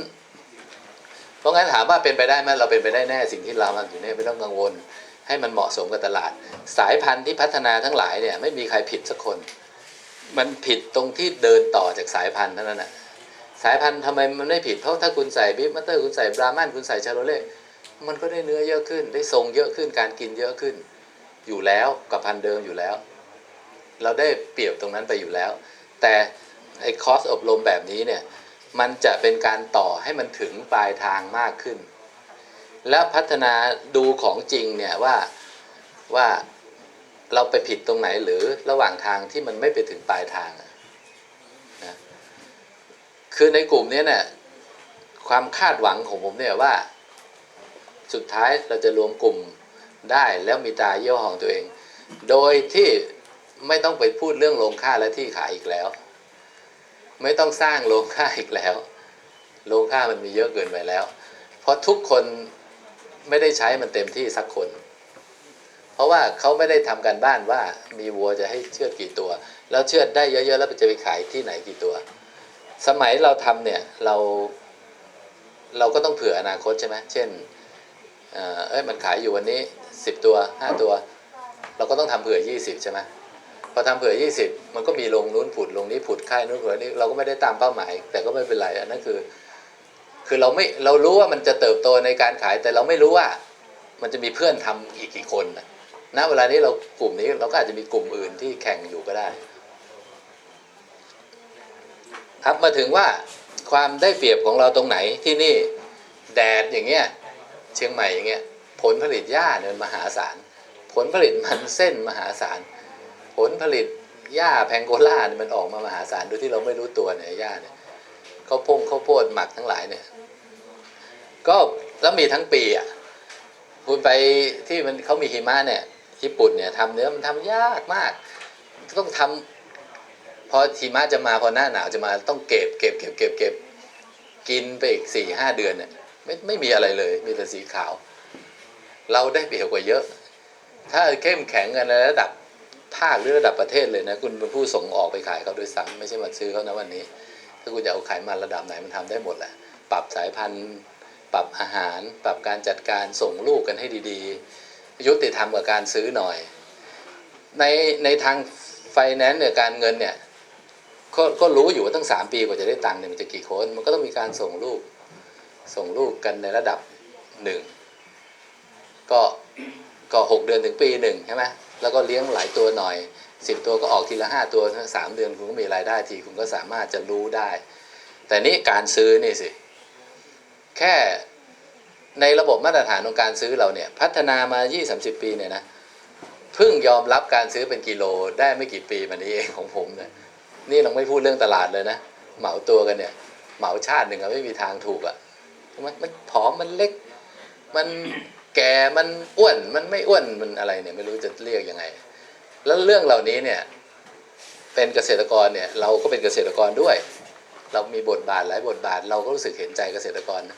ถามว่าเป็นไปได้ไหมเราเป็นไปได้แน่สิ่งที่เราทำอยู่เนี่ยไม่ต้องกังวลให้มันเหมาะสมกับตลาดสายพันธุ์ที่พัฒนาทั้งหลายเนี่ยไม่มีใครผิดสักคนมันผิดตรงที่เดินต่อจากสายพันธุ์เท่านั้นนะสายพันธุ์ทำไมมันไม่ผิดเพราะถ้าคุณใส่บิ๊กมัตเตอร์คุณใส่บราหมันคุณใส่ชาโรเล่มันก็ได้เนื้อเยอะขึ้นได้ทรงเยอะขึ้นการกินเยอะขึ้นอยู่แล้วกับพันธุ์เดิมอยู่แล้วเราได้เปรียบตรงนั้นไปอยู่แล้วแต่ไอ้คอร์สอบรมแบบนี้เนี่ยมันจะเป็นการต่อให้มันถึงปลายทางมากขึ้นแล้วพัฒนาดูของจริงเนี่ยว่าเราไปผิดตรงไหนหรือระหว่างทางที่มันไม่ไปถึงปลายทางนะคือในกลุ่มนี้เนี่ยความคาดหวังของผมเนี่ยว่าสุดท้ายเราจะรวมกลุ่มได้แล้วมีตาเยี่ยวของตัวเองโดยที่ไม่ต้องไปพูดเรื่องโรงฆ่าและที่ขายอีกแล้วไม่ต้องสร้างโรงฆ่าอีกแล้วโรงฆ่ามันมีเยอะเกินไปแล้วเพราะทุกคนไม่ได้ใช้มันเต็มที่สักคนเพราะว่าเขาไม่ได้ทำการบ้านว่ามีวัวจะให้เชือดกี่ตัวแล้วเชือดได้เยอะๆแล้วจะไปขายที่ไหนกี่ตัวสมัยเราทำเนี่ยเราก็ต้องเผื่ออนาคตใช่ไหมเช่นมันขายอยู่วันนี้10 ตัว5 ตัวเราก็ต้องทำเผื่อ20ใช่ไหมพอทำเผื่อ20มันก็มีลงนู้นผุดลงนี้ผุดค่ายนู้นผุดนี้เราก็ไม่ได้ตามเป้าหมายแต่ก็ไม่เป็นไรอันนั้นคือเรารู้ว่ามันจะเติบโตในการขายแต่เราไม่รู้ว่ามันจะมีเพื่อนทำอีกกี่คนณเวลานี้เรากลุ่มนี้เราก็อาจจะมีกลุ่มอื่นที่แข่งอยู่ก็ได้ครับมาถึงว่าความได้เปรียบของเราตรงไหนที่นี่แดดอย่างเงี้ยเชียงใหม่อย่างเงี้ยผลผลิตหญ้าเนี่ยมหาศาลผลผลิตมันเส้นมหาศาลผลผลิตหญ้าแพงโกล่าเนี่ยมันออกมามหาศาลโดยที่เราไม่รู้ตัวเนี่ยหญ้าเนี่ยข้าวโพดหมักทั้งหลายเนี่ยก็แล้วมีทั้งปีคุณไปที่เขามีหิมะเนี่ยญี่ปุ่นเนี่ยทำเนื้อมันทำยากมากต้องทำพอหิมะจะมาพอหน้าหนาวจะมาต้องเก็บกินไปอีก4-5 เดือนเนี่ยไม่มีอะไรเลยมีแต่สีขาวเราได้เปรียบกว่าเยอะถ้าเข้มแข็งกันในระดับ ภาคหรือระดับประเทศเลยนะคุณเป็นผู้ส่งออกไปขายเขาด้วยซ้ำไม่ใช่มาซื้อเขานะวันนี้ถ้าคุณจะเอาไขมันระดับไหนมันทำได้หมดแหละปรับสายพันธุ์ปรับอาหารปรับการจัดการส่งลูกกันให้ดีๆยุติธรรมกับการซื้อหน่อยในทางไฟแนนซ์เนี่ยการเงินเนี่ยก็รู้อยู่ว่าตั้ง3 ปีกว่าจะได้ตังค์เนี่ยมันจะกี่คนมันก็ต้องมีการส่งลูกกันในระดับหนึ่งก็6 เดือนถึงปีหนึ่งใช่ไหมแล้วก็เลี้ยงหลายตัวหน่อย10 ตัวก็ออกทีละ5 ตัว3 เดือนคุณก็มีรายได้ทีคุณก็สามารถจะรู้ได้แต่นี้การซื้อนี่สิแค่ในระบบมาตรฐานของการซื้อเราเนี่ยพัฒนามา 20-30 ปีเนี่ยนะเพิ่งยอมรับการซื้อเป็นกิโลได้ไม่กี่ปีมานี้เองของผมเนี่ยนี่เราไม่พูดเรื่องตลาดเลยนะเหมาตัวกันเนี่ยเหมาชาติหนึ่งไม่มีทางถูกอ่ะมันผอมมันเล็กมันแก่มันอ้วนมันไม่อ้วนมันอะไรเนี่ยไม่รู้จะเรียกยังไงแล้วเรื่องเหล่านี้เนี่ยเป็นเกษตรกรเนี่ยเราก็เป็นเกษตรกรด้วยเรามีบทบาทหลายบทบาทเราก็รู้สึกเห็นใจเกษตรกรนะ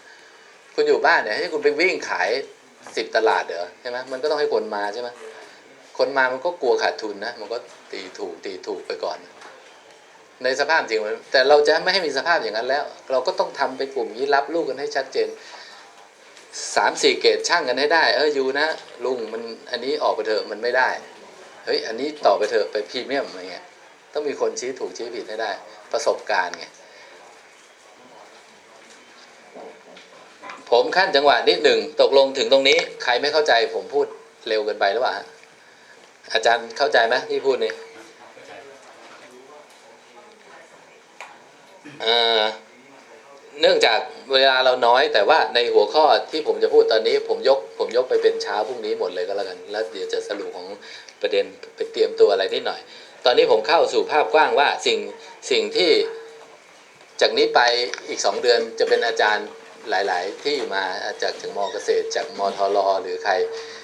คุณอยู่บ้านเนี่ยให้คุณไปวิ่งขาย10 ตลาดเหรอใช่ไหมมันก็ต้องให้คนมาใช่ไหมคนมามันก็กลัวขาดทุนนะมันก็ตีถูกไปก่อนในสภาพจริงแต่เราจะไม่ให้มีสภาพอย่างนั้นแล้วเราก็ต้องทำเป็นกลุ่มนี้รับลูกกันให้ชัดเจน3-4 เกรดช่างกันให้ได้อยู่นะลุงมันอันนี้ออกไปเถอะมันไม่ได้เฮ้ยอันนี้ต่อไปเถอะไปพรีเมียมอะไรเงี้ยต้องมีคนชี้ถูกชี้ผิดให้ได้ประสบการณ์ไงผมขั้นจังหวะนิดหนึ่งตกลงถึงตรงนี้ใครไม่เข้าใจผมพูดเร็วเกินไปหรือเปล่าอาจารย์เข้าใจไหมที่พูดนี่เนื่องจากเวลาเราน้อยแต่ว่าในหัวข้อที่ผมจะพูดตอนนี้ผมยกไปเป็นเช้าพรุ่งนี้หมดเลยก็แล้วกันแล้วเดี๋ยวจะสรุปของประเด็นไปเตรียมตัวอะไรนิดหน่อยตอนนี้ผมเข้าสู่ภาพกว้างว่าสิ่งที่จากนี้ไปอีก2 เดือนจะเป็นอาจารย์หลายๆที่มาจากมเกษตรจากมทรหรือใคร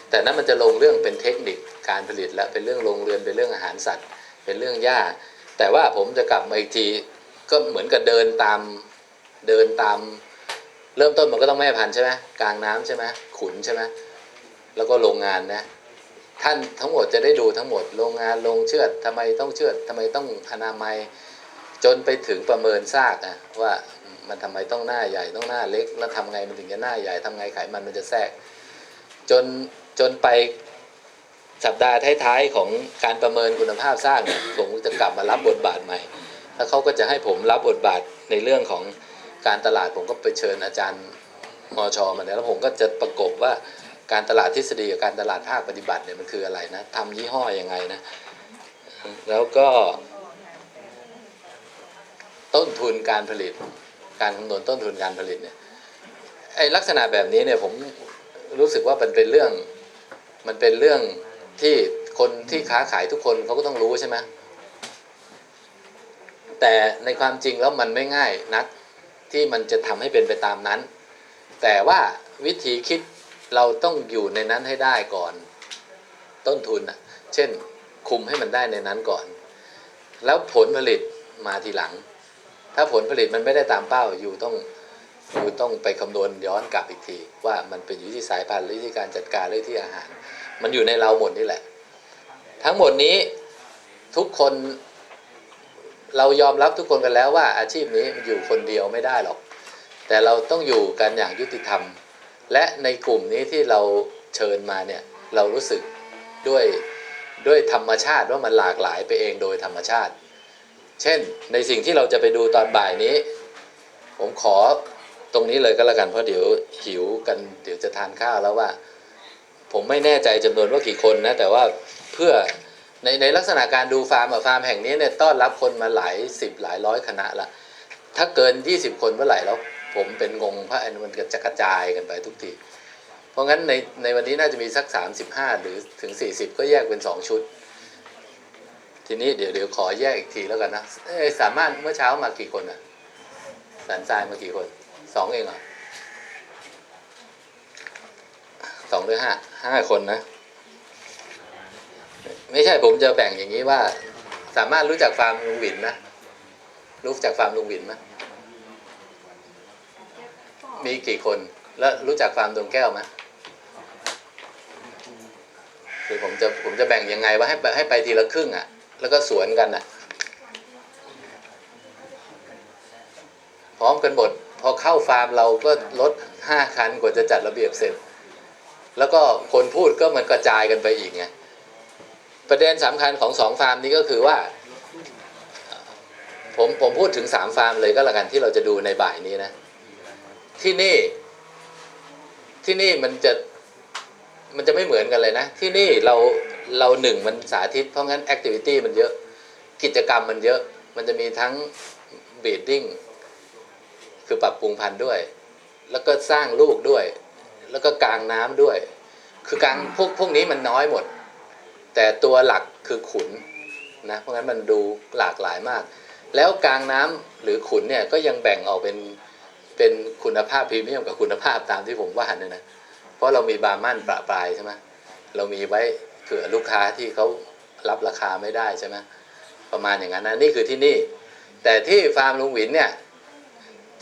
แต่นั้นมันจะลงเรื่องเป็นเทคนิคการผลิตและเป็นเรื่องโรงเรือนเป็นเรื่องอาหารสัตว์เป็นเรื่องหญ้าแต่ว่าผมจะกลับมาอีกทีก็เหมือนกับเดินตามเริ่มต้นมันก็ต้องแม่พันธุ์ใช่ไหมกลางน้ำใช่ไหมขุนใช่ไหมแล้วก็โรงงานนะท่านทั้งหมดจะได้ดูทั้งหมดโรงงานโรงเชือดทำไมต้องเชือดทำไมต้องอนามัยจนไปถึงประเมินซากว่ามันทำไมต้องหน้าใหญ่ต้องหน้าเล็กแล้วทำไงมันถึงจะหน้าใหญ่ทำไงไขมันจะแทรกจนไปสัปดาห์ท้ายๆของการประเมินคุณภาพซากเนี่ยผมจะกลับมารับบทบาทใหม่แล้วเขาก็จะให้ผมรับบทบาทในเรื่องของการตลาดผมก็ไปเชิญอาจารย์มช.มาแล้วผมก็จะประกบว่าการตลาดทฤษฎีกับการตลาดภาคปฏิบัติเนี่ยมันคืออะไรนะทำยี่ห้อยังไงนะแล้วก็ต้นทุนการผลิตการคำนวณต้นทุนการผลิตเนี่ยไอ้ลักษณะแบบนี้เนี่ยผมรู้สึกว่ามันเป็นเรื่องที่คนที่ค้าขายทุกคนเขาก็ต้องรู้ใช่ไหมแต่ในความจริงแล้วมันไม่ง่ายนักที่มันจะทำให้เป็นไปตามนั้นแต่ว่าวิธีคิดเราต้องอยู่ในนั้นให้ได้ก่อนต้นทุนเช่นคุมให้มันได้ในนั้นก่อนแล้วผลผลิตมาทีหลังถ้าผลผลิตมันไม่ได้ตามเป้าอยู่ต้องไปคำนวณย้อนกลับอีกทีว่ามันเป็นอยู่ที่สายพันธุ์หรือที่การจัดการหรือที่อาหารมันอยู่ในเราหมดนี่แหละทั้งหมดนี้ทุกคนเรายอมรับทุกคนกันแล้วว่าอาชีพนี้มันอยู่คนเดียวไม่ได้หรอกแต่เราต้องอยู่กันอย่างยุติธรรมและในกลุ่มนี้ที่เราเชิญมาเนี่ยเรารู้สึกด้วยธรรมชาติว่ามันหลากหลายไปเองโดยธรรมชาติเช่นในสิ่งที่เราจะไปดูตอนบ่ายนี้ผมขอตรงนี้เลยก็แล้วกันเพราะเดี๋ยวหิวกันเดี๋ยวจะทานข้าวแล้วว่าผมไม่แน่ใจจำนวนว่ากี่คนนะแต่ว่าเพื่อในลักษณะการดูฟาร์มแห่งนี้เนี่ยต้อนรับคนมาหลาย10หลายร้อยคณะละถ้าเกิน20 คนเมื่อไหร่แล้วผมเป็นงงเพราะมันจะกระจายกันไปทุกทีเพราะงั้นในวันนี้น่าจะมีสัก35หรือถึง40ก็แยกเป็น2 ชุดทีนี้เดี๋ยวขอแยกอีกทีแล้วกันนะสามารถเมื่อเช้ามากี่คนสันทรายมากี่คน2เองเหรอ2หรือ5คนนะไม่ใช่ผมจะแบ่งอย่างนี้ว่าสามารถรู้จักฟาร์มลุงหวินนะรู้จักฟาร์มลุงหวินไหมมีกี่คนแล้วรู้จักฟาร์มดวงแก้วไหม คือผมจะแบ่งยังไงว่าให้ไปทีละครึ่งอ่ะแล้วก็สวนกันอ่ะพร้อมกันหมดพอเข้าฟาร์มเราก็รถ5 คันกว่าจะจัดระเบียบเสร็จแล้วก็คนพูดก็มันกระจายกันไปอีกไงประเด็นสำคัญของ2 ฟาร์มนี้ก็คือว่าผมพูดถึง3 ฟาร์มเลยก็แล้วกันที่เราจะดูในบ่ายนี้นะที่นี่มันจะไม่เหมือนกันเลยนะที่นี่เราหนึ่งมันสาธิตเพราะงั้นแอคทิวิตี้มันเยอะกิจกรรมมันเยอะมันจะมีทั้งบีดดิ้งคือปรับปรุงพันธุ์ด้วยแล้วก็สร้างลูกด้วยแล้วก็กลางน้ำด้วยคือกลางพวกนี้มันน้อยหมดแต่ตัวหลักคือขุนนะเพราะงั้นมันดูหลากหลายมากแล้วกลางน้ำหรือขุนเนี่ยก็ยังแบ่งออกเป็นคุณภาพพรีเมียมกับคุณภาพตามที่ผมว่าเนี่ยนะเพราะเรามีบาร์มั่นประปรายใช่ไหมเรามีไว้เผื่อลูกค้าที่เขารับราคาไม่ได้ใช่ไหมประมาณอย่างนั้นนะนี่คือที่นี่แต่ที่ฟาร์มลุงหวินเนี่ย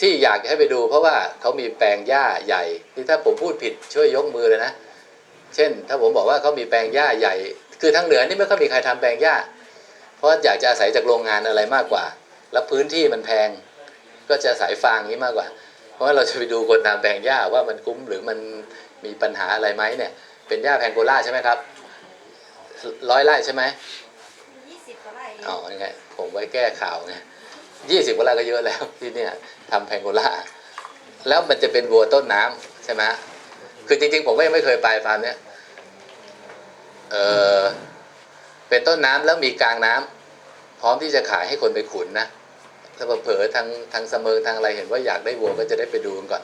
ที่อยากให้ไปดูเพราะว่าเขามีแปลงหญ้าใหญ่ที่ถ้าผมพูดผิดช่วยยกมือเลยนะเช่นถ้าผมบอกว่าเขามีแปลงหญ้าใหญ่คือทางเหนือนี่ไม่ค่อยมีใครทำแปลงหญ้าเพราะอยากจะอาศัยจากโรงงานอะไรมากกว่าแล้วพื้นที่มันแพงก็จะอาศัยฟางนี้มากกว่าเพราะว่าเราจะไปดูคนทำแปลงหญ้าว่ามันคุ้มหรือมันมีปัญหาอะไรไหมเนี่ยเป็นหญ้าแพงโกล่าใช่ไหมครับ100 ไร่ใช่ไหม20 กว่าไร่อ๋อยังไงผมไว้แก้ข่าวไง20 กว่าไร่ก็เยอะแล้วที่เนี่ยทำแพงโกล่าแล้วมันจะเป็นวัวต้นน้ำใช่ไหมคือจริงๆผมก็ยังไม่เคยไปฟาร์มเนี้ยเป็นต้นน้ำแล้วมีกลางน้ำพร้อมที่จะขายให้คนไปขุนนะถ้าเผลอทางเสมิงทางอะไรเห็นว่าอยากได้วัวก็จะได้ไปดูกันก่อน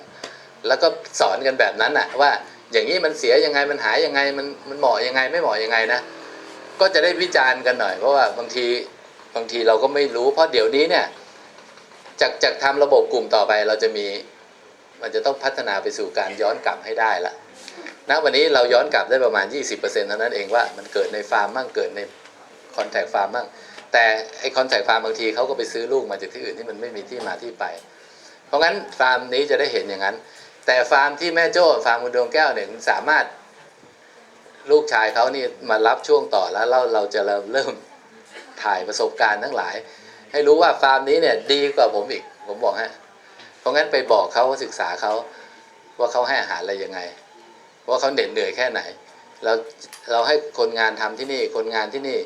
แล้วก็สอนกันแบบนั้นน่ะว่าอย่างนี้มันเสียยังไงมันหายยังไงมันเหมาะยังไงไม่เหมาะยังไงนะก็จะได้วิจารณ์กันหน่อยเพราะว่าบางทีเราก็ไม่รู้เพราะเดี๋ยวนี้เนี่ยจากทำระบบกลุ่มต่อไปเราจะมีมันจะต้องพัฒนาไปสู่การย้อนกลับให้ได้ละณวันนี้เราย้อนกลับได้ประมาณ 20% เท่านั้นเองว่ามันเกิดในฟาร์มมั่งเกิดในคอนแทคฟาร์มมั่งแต่ไอคอนแทคฟาร์มบางทีเขาก็ไปซื้อลูกมาจากที่อื่นที่มันไม่มีที่มาที่ไปเพราะงั้นฟาร์มนี้จะได้เห็นอย่างนั้นแต่ฟาร์มที่แม่โจ้ฟาร์มคุณดวงแก้วเนี่ยสามารถลูกชายเขานี่มารับช่วงต่อแล้วเราจะเริ่มถ่ายประสบการณ์ทั้งหลายให้รู้ว่าฟาร์มนี้เนี่ยดีกว่าผมอีกผมบอกฮะเพราะงั้นไปบอกเขาศึกษาเขาว่าเขาให้อาหารอะไรยังไงว่าเขาเหนื่อยแค่ไหนเราให้คนงานทำที่นี่คนงานที่นี่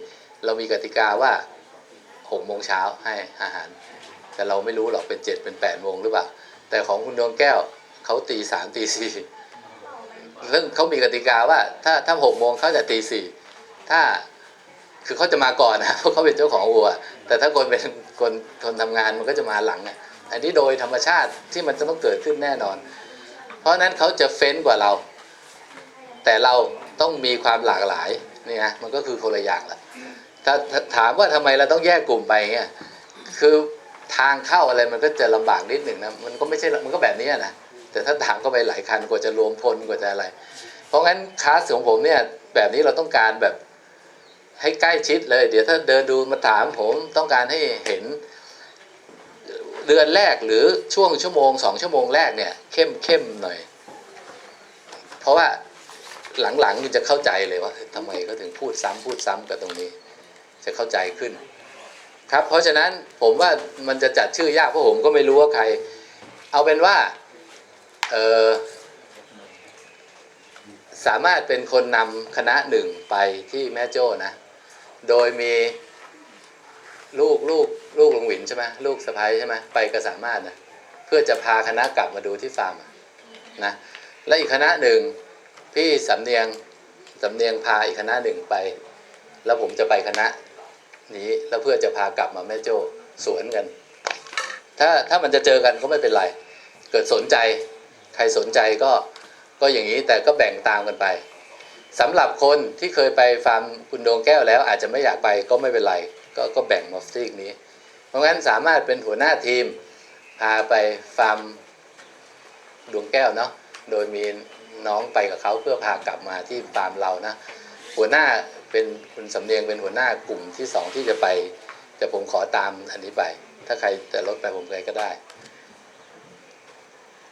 เรามีกติกาว่า6 โมงเช้าให้อาหารแต่เราไม่รู้หรอกเป็น7เป็น8 โมงหรือเปล่าแต่ของคุณดวงแก้วเขาตี 3 ตี 4ซึ่งเขามีกติกาว่าถ้า6 โมงเขาจะตี 4ถ้าคือเขาจะมาก่อนนะเพราะเขาเป็นเจ้าของวัวแต่ถ้าคนเป็นคนทำงานมันก็จะมาหลังอันนี้โดยธรรมชาติที่มันจะต้องเกิดขึ้นแน่นอนเพราะนั้นเขาจะเฟ้นกว่าเราแต่เราต้องมีความหลากหลายนี่นะมันก็คือคนละอย่างละถ้าถามว่าทำไมเราต้องแยกกลุ่มไปเงี้ยคือทางเข้าอะไรมันก็จะลำบากนิดหนึ่งนะมันก็ไม่ใช่มันก็แบบนี้นะแต่ถ้าถามก็ไปหลายคันกว่าจะรวมพลกว่าจะอะไรเพราะงั้นคลาสของผมเนี่ยแบบนี้เราต้องการแบบให้ใกล้ชิดเลยเดี๋ยวถ้าเดินดูมาถามผมต้องการให้เห็นเดือนแรกหรือช่วงชั่วโมง2 ชั่วโมงแรกเนี่ยเข้มหน่อยเพราะว่าหลังๆจะเข้าใจเลยว่าทำไมเขาถึงพูดซ้ำกับตรงนี้จะเข้าใจขึ้นครับเพราะฉะนั้นผมว่ามันจะจัดชื่อยากเพราะผมก็ไม่รู้ว่าใครเอาเป็นว่าสามารถเป็นคนนำคณะหนึ่งไปที่แม่โจ้นะโดยมีลูกลุงหวินใช่ไหมลูกสะใภ้ใช่ไหมไปก็สามารถนะเพื่อจะพาคณะกลับมาดูที่ฟาร์มนะและอีกคณะหนึ่งพี่สำเนียงพาอีกคณะหนึ่งไปแล้วผมจะไปคณะนี้แล้วเพื่อจะพากลับมาแม่โจ้สวนกันถ้ามันจะเจอกันก็ไม่เป็นไรเกิดสนใจใครสนใจก็อย่างนี้แต่ก็แบ่งตามกันไปสำหรับคนที่เคยไปฟาร์มคุณดวงแก้วแล้วอาจจะไม่อยากไปก็ไม่เป็นไรก็แบ่งมาซีกนี้เพราะงั้นสามารถเป็นหัวหน้าทีมพาไปฟาร์มดวงแก้วเนาะโดยมีน้องไปกับเขาเพื่อพากลับมาที่ฟาร์มเรานะหัวหน้าเป็นคุณสำเนียงเป็นหัวหน้ากลุ่มที่2ที่จะไปแต่ผมขอตามอันนี้ไปถ้าใครจะลดไปผมไปก็ได้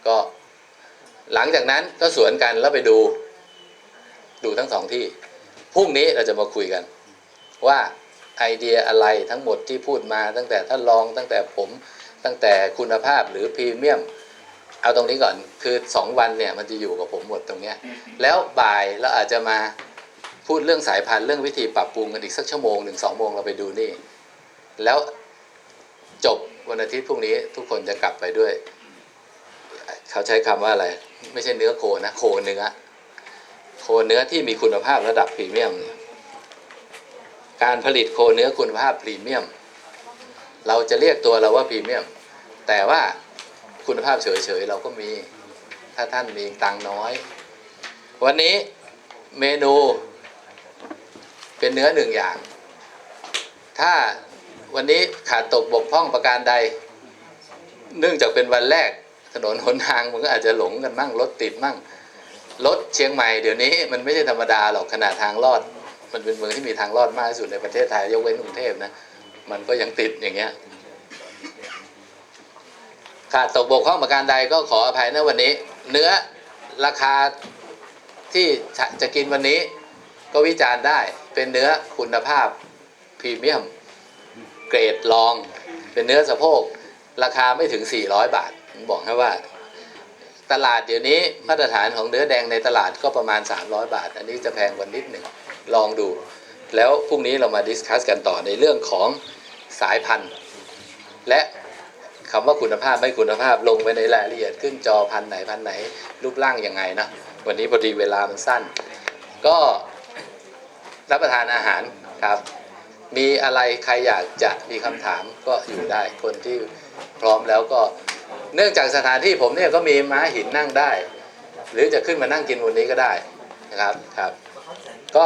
ก็หลังจากนั้นก็สวนกันแล้วไปดูทั้ง2ที่ พรุ่งนี้เราจะมาคุยกันว่าไอเดียอะไรทั้งหมดที่พูดมาตั้งแต่ท่านรองตั้งแต่ผมตั้งแต่คุณภาพหรือพรีเมียมเอาตรงนี้ก่อนคือ2วันเนี่ยมันจะอยู่กับผมหมดตรงเนี้ยแล้วบ่ายเราอาจจะมาพูดเรื่องสายพันธุ์เรื่องวิธีปรับปรุงกันอีกสัก1-2 ชั่วโมงเราไปดูนี่แล้วจบวันอาทิตย์พรุ่งนี้ทุกคนจะกลับไปด้วยเขาใช้คำว่าอะไรไม่ใช่เนื้อโคนะโคเนื้อที่มีคุณภาพระดับพรีเมียมการผลิตโคเนื้อคุณภาพพรีเมียมเราจะเรียกตัวเราว่าพรีเมียมแต่ว่าคุณภาพเฉยๆเราก็มีถ้าท่านมีตังค์น้อยวันนี้เมนูเป็นเนื้อ1 อย่างถ้าวันนี้ขาดตกบกพร่องประการใดเนื่องจากเป็นวันแรกถนนหนทางมันก็อาจจะหลงกันมั่งรถติดมั่งรถเชียงใหม่เดี๋ยวนี้มันไม่ใช่ธรรมดาหรอกขนาดทางลอดมันเป็นเมืองที่มีทางลอดมากที่สุดในประเทศไทยยกเว้นกรุงเทพนะมันก็ยังติดอย่างเงี้ยขาดตกบกพร่องประการใดก็ขออภัยนะวันนี้เนื้อราคาที่จะกินวันนี้ก็วิจารณ์ได้เป็นเนื้อคุณภาพพรีเมียมเกรดรองเป็นเนื้อสะโพกราคาไม่ถึง400 บาทผมบอกให้ว่าตลาดเดี๋ยวนี้มาตรฐานของเนื้อแดงในตลาดก็ประมาณ300 บาทอันนี้จะแพงกว่านิดหนึ่งลองดูแล้วพรุ่งนี้เรามาดิสคัสกันต่อในเรื่องของสายพันธุ์และคำว่าคุณภาพไม่คุณภาพลงไปในรายละเอียดขึ้นจอพันธุ์ไหนรูปร่างยังไงนะวันนี้พอดีเวลามันสั้นก็รับประทานอาหารครับมีอะไรใครอยากจะมีคำถามก็อยู่ได้คนที่พร้อมแล้วก็เนื่องจากสถานที่ผมเนี่ยก็มีม้าหินนั่งได้หรือจะขึ้นมานั่งกินวันนี้ก็ได้นะครับก็